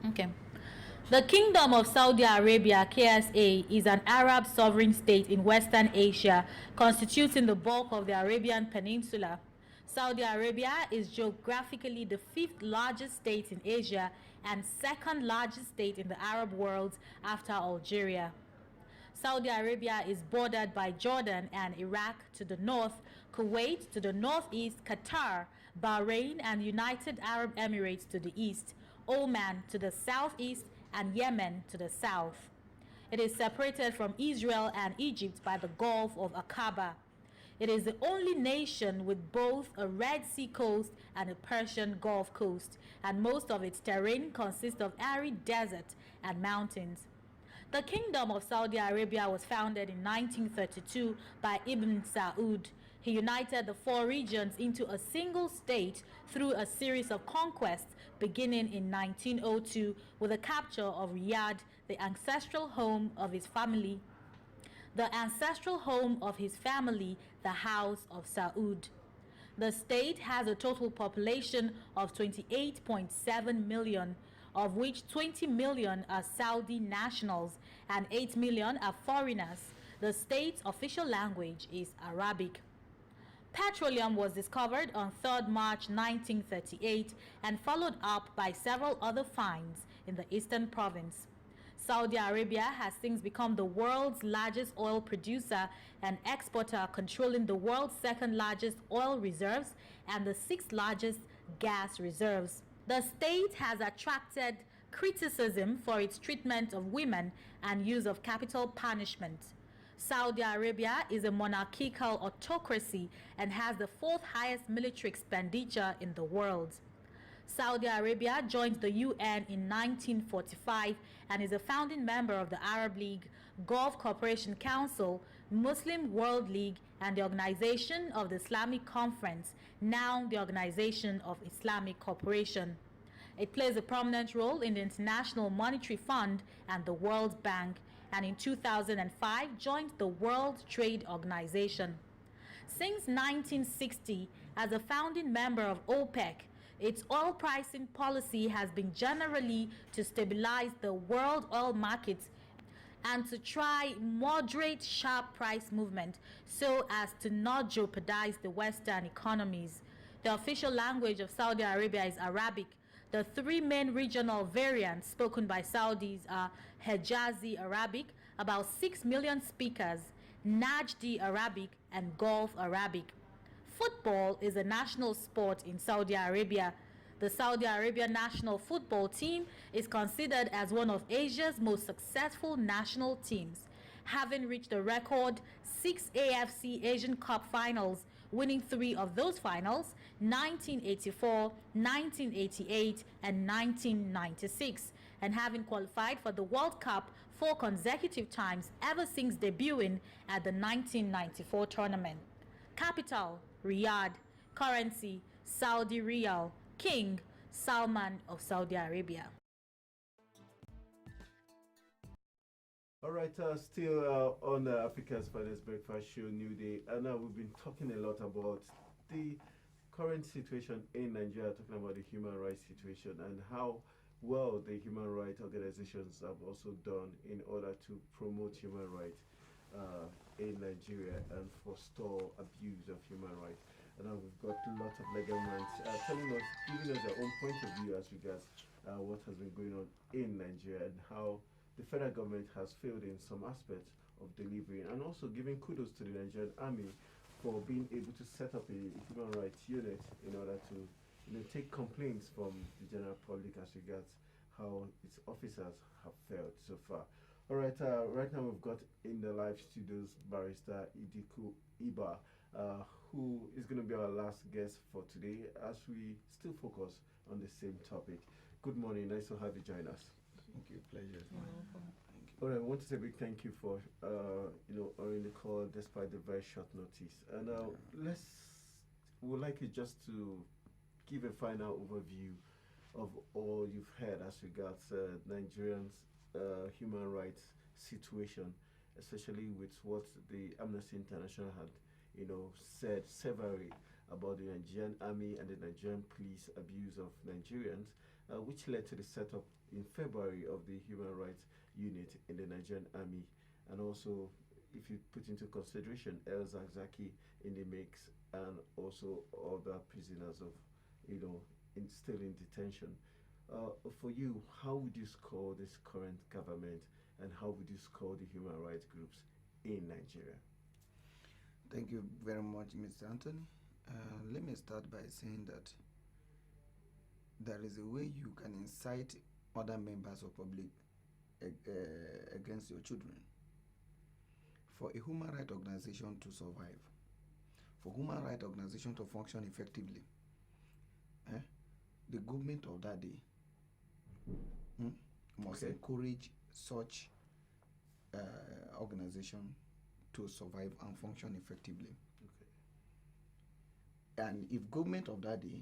Okay. The Kingdom of Saudi Arabia, KSA, is an Arab sovereign state in Western Asia, constituting the bulk of the Arabian Peninsula. Saudi Arabia is geographically the 5th largest state in Asia and 2nd largest state in the Arab world after Algeria. Saudi Arabia is bordered by Jordan and Iraq to the north, Kuwait to the northeast, Qatar, Bahrain and United Arab Emirates to the east, Oman to the southeast, and Yemen to the south. It is separated from Israel and Egypt by the Gulf of Aqaba. It is the only nation with both a Red Sea coast and a Persian Gulf coast, and most of its terrain consists of arid desert and mountains. The Kingdom of Saudi Arabia was founded in 1932 by Ibn Saud. He united the four regions into a single state through a series of conquests beginning in 1902 with the capture of Riyadh, the ancestral home of his family. The House of Saud. The state has a total population of 28.7 million, of which 20 million are Saudi nationals and 8 million are foreigners. The state's official language is Arabic. Petroleum was discovered on 3rd March 1938 and followed up by several other finds in the eastern province. Saudi Arabia has since become the world's largest oil producer and exporter, controlling the world's second largest oil reserves and the 6th largest gas reserves. The state has attracted criticism for its treatment of women and use of capital punishment. Saudi Arabia is a monarchical autocracy and has the 4th highest military expenditure in the world. Saudi Arabia joined the UN in 1945 and is a founding member of the Arab League, Gulf Cooperation Council, Muslim World League, and the Organization of the Islamic Conference, now the Organization of Islamic Cooperation. It plays a prominent role in the International Monetary Fund and the World Bank, and in 2005 joined the World Trade Organization. Since 1960, as a founding member of OPEC, its oil pricing policy has been generally to stabilize the world oil markets and to try moderate sharp price movement so as to not jeopardize the Western economies. The official language of Saudi Arabia is Arabic. The 3 main regional variants spoken by Saudis are Hijazi Arabic, about 6 million speakers, Najdi Arabic, and Gulf Arabic. Football is a national sport in Saudi Arabia. The Saudi Arabia national football team is considered as one of Asia's most successful national teams, having reached a record 6 AFC Asian Cup finals, winning 3 of those finals, 1984, 1988, and 1996, and having qualified for the World Cup 4 consecutive times ever since debuting at the 1994 tournament. Capital, Riyadh. Currency, Saudi Riyal. King, Salman of Saudi Arabia. All right, still on Africa's Finest Breakfast Show, Newday, and now we've been talking a lot about the current situation in Nigeria, talking about the human rights situation and how well the human rights organizations have also done in order to promote human rights in Nigeria and forestall abuse of human rights. And now we've got lots of legal minds telling us, giving us their own point of view as regards what has been going on in Nigeria and how the federal government has failed in some aspects of delivery, and also giving kudos to the Nigerian Army for being able to set up a human rights unit in order to take complaints from the general public as regards how its officers have failed so far. All right, right now we've got in the live studios Barrister Idiku Iba, who is going to be our last guest for today as we still focus on the same topic. Good morning, nice to have you join us. Thank you, pleasure. All right, I want to say a big thank you for honoring the call despite the very short notice. And we'd like you just to give a final overview of all you've heard as regards Nigerians' human rights situation, especially with what the Amnesty International had said severally about the Nigerian Army and the Nigerian police abuse of Nigerians, which led to the setup in February of the Human Rights Unit in the Nigerian Army. And also, if you put into consideration El Zakzaki in the mix and also other prisoners of, still in detention. For you, how would you score this current government and how would you score the human rights groups in Nigeria? Thank you very much, Mr. Anthony. Let me start by saying that there is a way you can incite other members of public against your children. For a human rights organization to survive, for human rights organization to function effectively, the government of that day must encourage such organization to survive and function effectively. And if government of that day,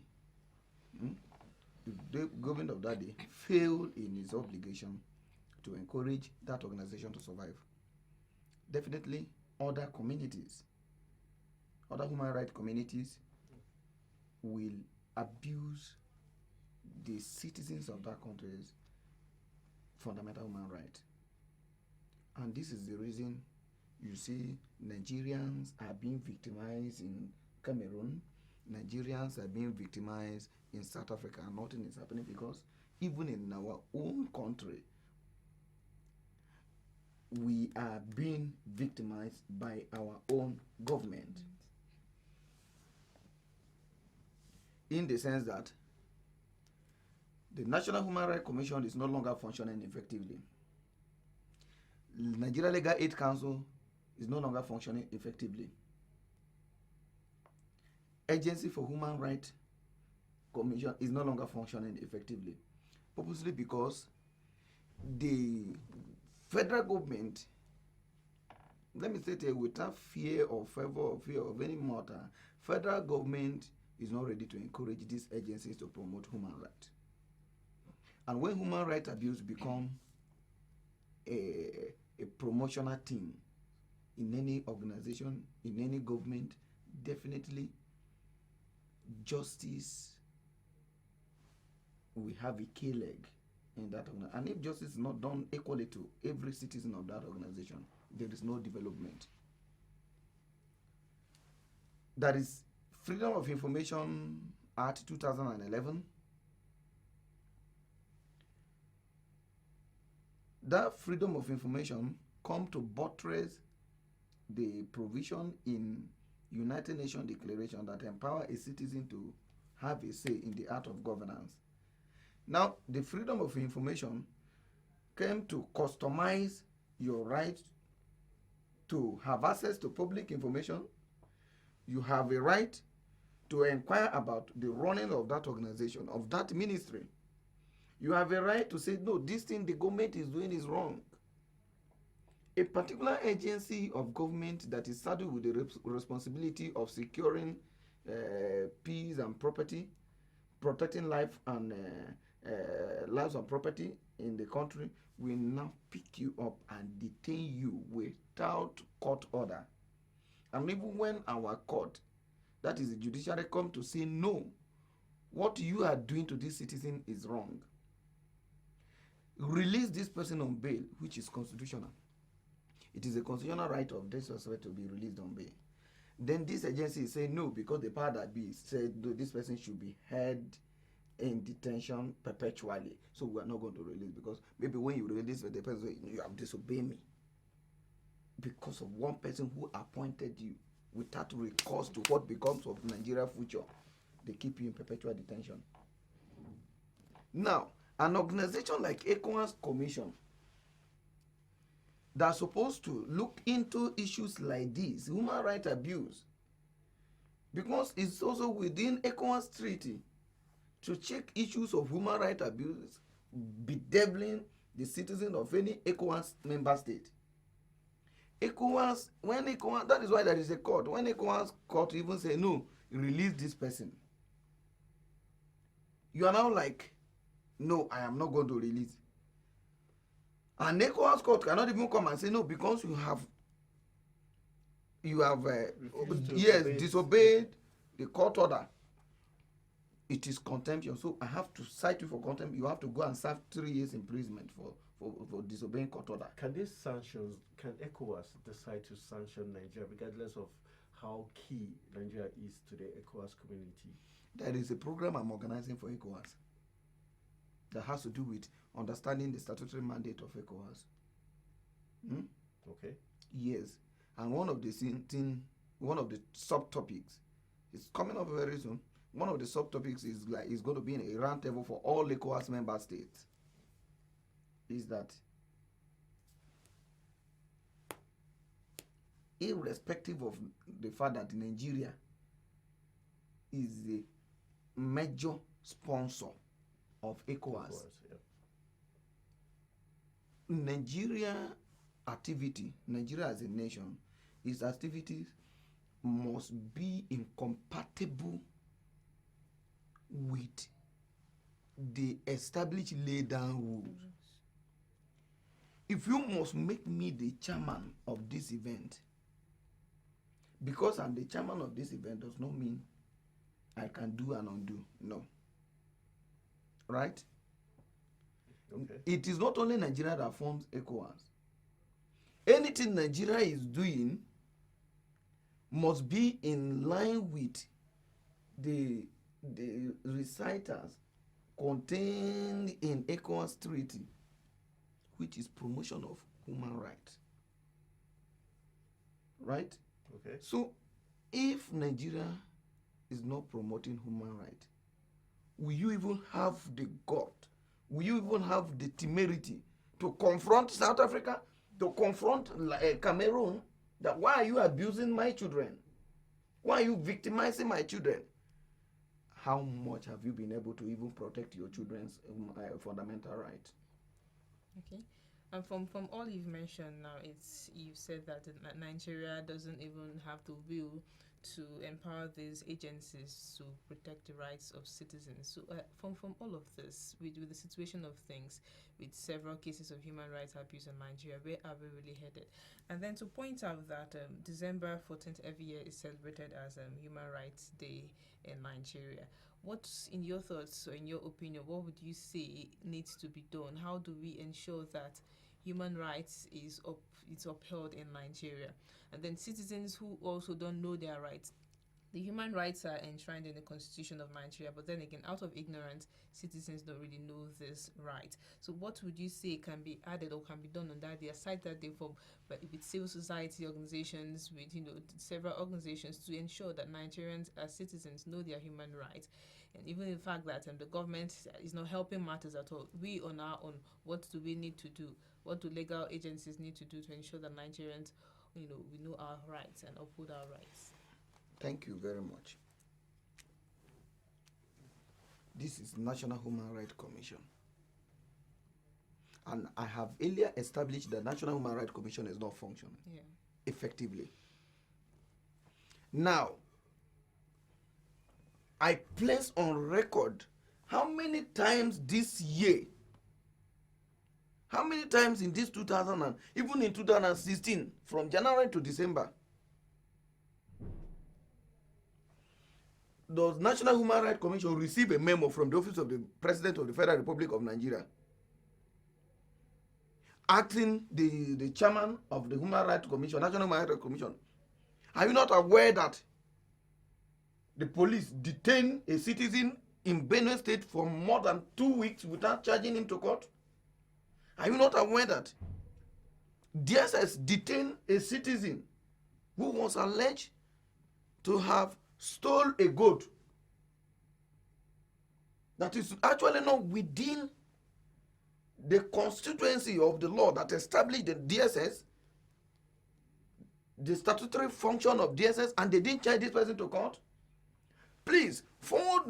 if the government of that day fail in its obligation to encourage that organization to survive, definitely other communities, other human rights communities will abuse the citizens of that country's fundamental human right. And this is the reason you see Nigerians are being victimized in Cameroon, Nigerians are being victimized in South Africa, and nothing is happening, because even in our own country, we are being victimized by our own government. In the sense that the National Human Rights Commission is no longer functioning effectively. Nigeria Legal Aid Council is no longer functioning effectively. Agency for Human Rights Commission is no longer functioning effectively, purposely because the federal government, let me say it without fear or favor or fear of any matter, federal government is not ready to encourage these agencies to promote human rights. And when human rights abuse become a promotional thing in any organization, in any government, definitely justice will have a key leg in that organization. And if justice is not done equally to every citizen of that organization, there is no development. That is Freedom of Information Act 2011. That freedom of information come to buttress the provision in United Nations Declaration that empower a citizen to have a say in the art of governance. Now, the freedom of information came to customize your right to have access to public information. You have a right to inquire about the running of that organization, of that ministry. You have a right to say, no, this thing the government is doing is wrong. A particular agency of government that is saddled with the responsibility of securing peace and property, protecting life and lives and property in the country, will now pick you up and detain you without court order. And even when our court, that is the judiciary, come to say, no, what you are doing to this citizen is wrong, release this person on bail, which is constitutional. It is a constitutional right of this suspect to be released on bail. Then this agency say no, because the power that be said this person should be held in detention perpetually. So we are not going to release, because maybe when you release the person, you have disobeyed me because of one person who appointed you without recourse to what becomes of Nigeria's future. They keep you in perpetual detention. Now, an organization like ECOWAS Commission that's supposed to look into issues like this, human rights abuse, because it's also within ECOWAS treaty to check issues of human rights abuse bedeviling the citizen of any ECOWAS member state. ECOWAS, that is why there is a court. When ECOWAS court even say no, release this person, you are now like, no, I am not going to release. And ECOWAS court cannot even come and say no, because you have disobeyed the court order. It is contempt. So I have to cite you for contempt. You have to go and serve 3 years imprisonment for disobeying court order. Can ECOWAS decide to sanction Nigeria regardless of how key Nigeria is to the ECOWAS community? There is a program I'm organizing for ECOWAS that has to do with understanding the statutory mandate of ECOWAS. Okay. Yes. And one of the subtopics It's coming up very soon. One of the subtopics is going to be in a roundtable for all ECOWAS member states. Is that irrespective of the fact that Nigeria is the major sponsor of ECOWAS, Nigeria as a nation, its activities must be incompatible with the established laid down rules. If you must make me the chairman of this event, because I'm the chairman of this event does not mean I can do and undo. No. Right? Okay. It is not only Nigeria that forms ECOWAS. Anything Nigeria is doing must be in line with the recitals contained in ECOWAS Treaty, which is promotion of human rights. Right? Okay. So, if Nigeria is not promoting human rights, will you even have the gut? Will you even have the temerity to confront South Africa, to confront Cameroon, that why are you abusing my children? Why are you victimizing my children? How much have you been able to even protect your children's fundamental rights? Okay. And from all you've mentioned now, you've said that Nigeria doesn't even have the will to empower these agencies to protect the rights of citizens. So from all of this, with the situation of things, with several cases of human rights abuse in Nigeria, where are we really headed? And then to point out that December 14th every year is celebrated as Human Rights Day in Nigeria. What's, in your thoughts or in your opinion, what would you say needs to be done? How do we ensure that human rights is upheld in Nigeria? And then citizens who also don't know their rights. The human rights are enshrined in the Constitution of Nigeria, but then again, out of ignorance, citizens don't really know this right. So what would you say can be added or can be done on that day, aside that day, with civil society organizations, with several organizations, to ensure that Nigerians as citizens know their human rights? And even the fact that the government is not helping matters at all, we on our own, what do we need to do? What do legal agencies need to do to ensure that Nigerians, we know our rights and uphold our rights? Thank you very much. This is National Human Rights Commission. And I have earlier established that National Human Rights Commission is not functioning effectively. Now, I place on record how many times this year, how many times in this 2000 and even in 2016, from January to December, does National Human Rights Commission receive a memo from the Office of the President of the Federal Republic of Nigeria, acting the chairman of the Human Rights Commission, National Human Rights Commission? Are you not aware that the police detained a citizen in Benue State for more than 2 weeks without charging him to court? Are you not aware that DSS detained a citizen who was alleged to have stole a goat that is actually not within the constituency of the law that established the DSS, the statutory function of DSS, and they didn't charge this person to court? Please furnish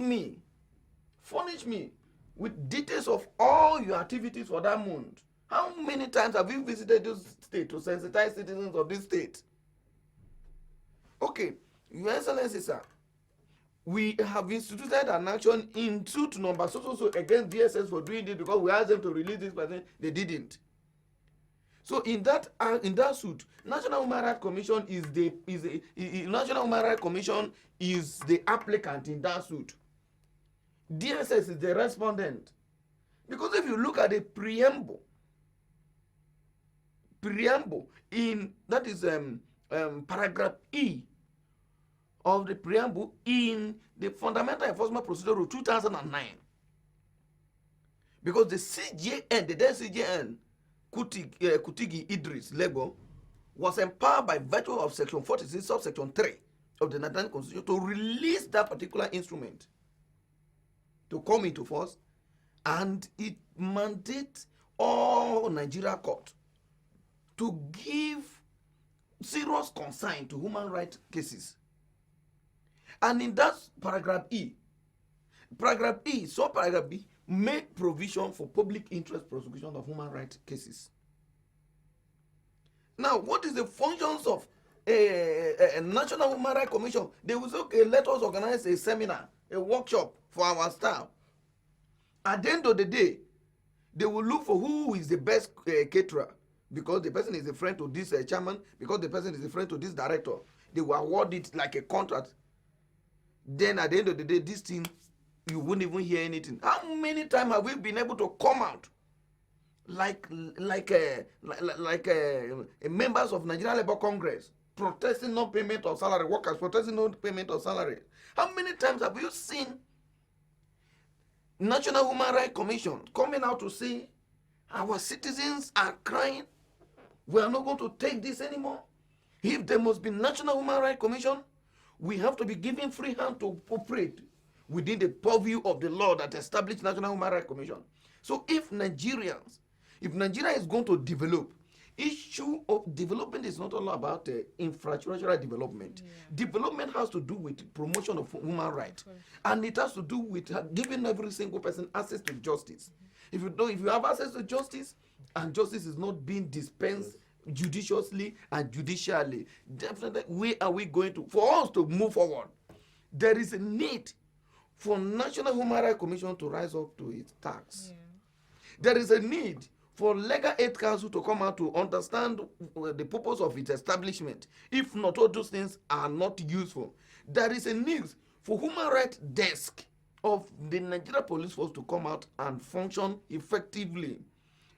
me with details of all your activities for that month. How many times have you visited this state to sensitize citizens of this state? Okay, Your Excellency, sir, we have instituted an action in suit number so against DSS for doing this because we asked them to release this person. They didn't. So in that suit, National Human Rights Commission National Human Rights Commission is the applicant in that suit. DSS is the respondent. Because if you look at the preamble in that is paragraph E of the preamble in the Fundamental Enforcement Procedure of 2009, because the CJN, the then CJN, Kutigi Idris Lego, was empowered by virtue of Section 46, subsection 3 of the Nigerian Constitution to release that particular instrument to come into force, and it mandates all Nigeria court to give serious concern to human rights cases. And in that paragraph E, subparagraph B, make provision for public interest prosecution of human rights cases. Now, what is the functions of a National Human Rights Commission? They will say, okay, let us organize a seminar, a workshop for our staff. At the end of the day, they will look for who is the best caterer, because the person is a friend to this chairman, because the person is a friend to this director. They will award it like a contract. Then at the end of the day, this thing, you won't even hear anything. How many times have we been able to come out like members of Nigerian Labour Congress protesting non-payment of salary, workers protesting non-payment of salary? How many times have you seen National Human Rights Commission coming out to say our citizens are crying, we are not going to take this anymore? If there must be National Human Rights Commission, we have to be given free hand to operate within the purview of the law that established National Human Rights Commission. So if Nigeria is going to develop, issue of development is not all about infrastructural development. Yeah. Development has to do with promotion of human rights, and it has to do with giving every single person access to justice. If you have access to justice, and justice is not being dispensed judiciously and judicially, definitely where are we going to, for us to move forward? There is a need for National Human Rights Commission to rise up to its task. Yeah. There is a need for Legal Aid Council to come out to understand the purpose of its establishment. If not, all those things are not useful. There is a need for Human Rights Desk of the Nigeria Police Force to come out and function effectively.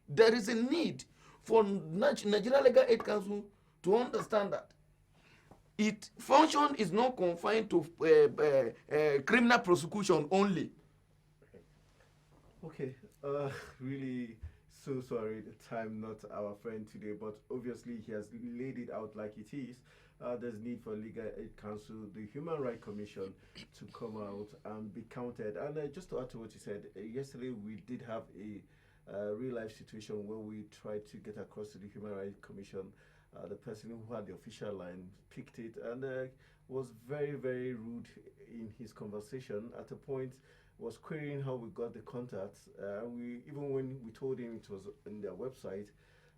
There is a need for Nigeria Legal Aid Council to understand that its function is not confined to criminal prosecution only. Okay, really so sorry, the time not our friend today, but obviously he has laid it out like it is. There's need for Legal Aid Council, the Human Rights Commission, to come out and be counted. And just to add to what you said, yesterday we did have a real life situation where we tried to get across to the Human Rights Commission. The person who had the official line picked it and was very, very rude in his conversation. At a point, was querying how we got the contacts. Even when we told him it was in their website,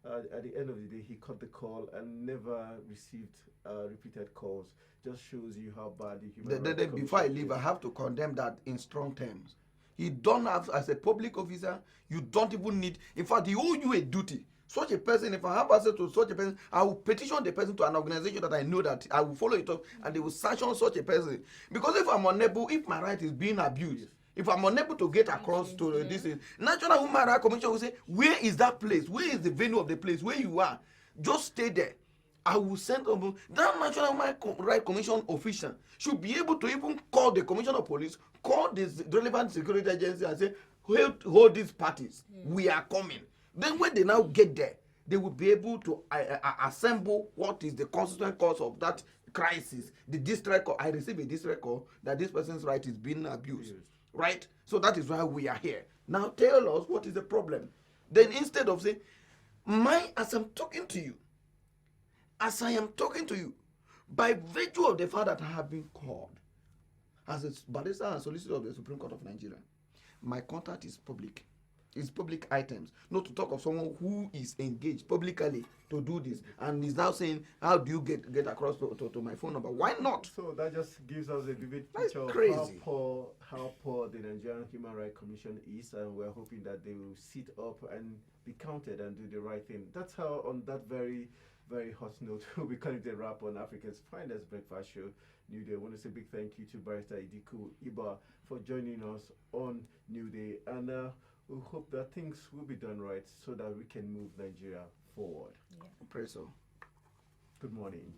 at the end of the day, he cut the call and never received repeated calls. Just shows you how bad the Human Rights Commission before I leave, I have to condemn that in strong terms. You don't have, as a public officer, you don't even need, in fact, he owe you a duty. Such a person, if I have access to such a person, I will petition the person to an organization that I know that I will follow it up, and they will sanction such a person. Because if I'm unable, if my right is being abused, if I'm unable to get across to this, National Human Rights Commission will say, where is that place? Where is the venue of the place where you are? Just stay there. I will send them. That National Human Rights Commission official should be able to even call the Commissioner of Police, call this relevant security agency and say, hold these parties. We are coming. Then when they now get there, they will be able to assemble what is the constituent cause of that crisis. The distress call. I receive a distress call that this person's right is being abused. Yes. Right? So that is why we are here. Now tell us what is the problem. Then instead of saying, as I'm talking to you, by virtue of the fact that I have been called as a barrister and solicitor of the Supreme Court of Nigeria, my contact is public. It's public items. Not to talk of someone who is engaged publicly to do this and is now saying, how do you get across to my phone number? Why not? So that just gives us a vivid picture of how poor the Nigerian Human Rights Commission is, and we're hoping that they will sit up and be counted and do the right thing. That's how, on that very, very hot note, we call it a wrap on Africa's finest breakfast show, Newday. I want to say a big thank you to Barrister Idiku Iba for joining us on Newday, and we hope that things will be done right so that we can move Nigeria forward. Pray so. Good morning.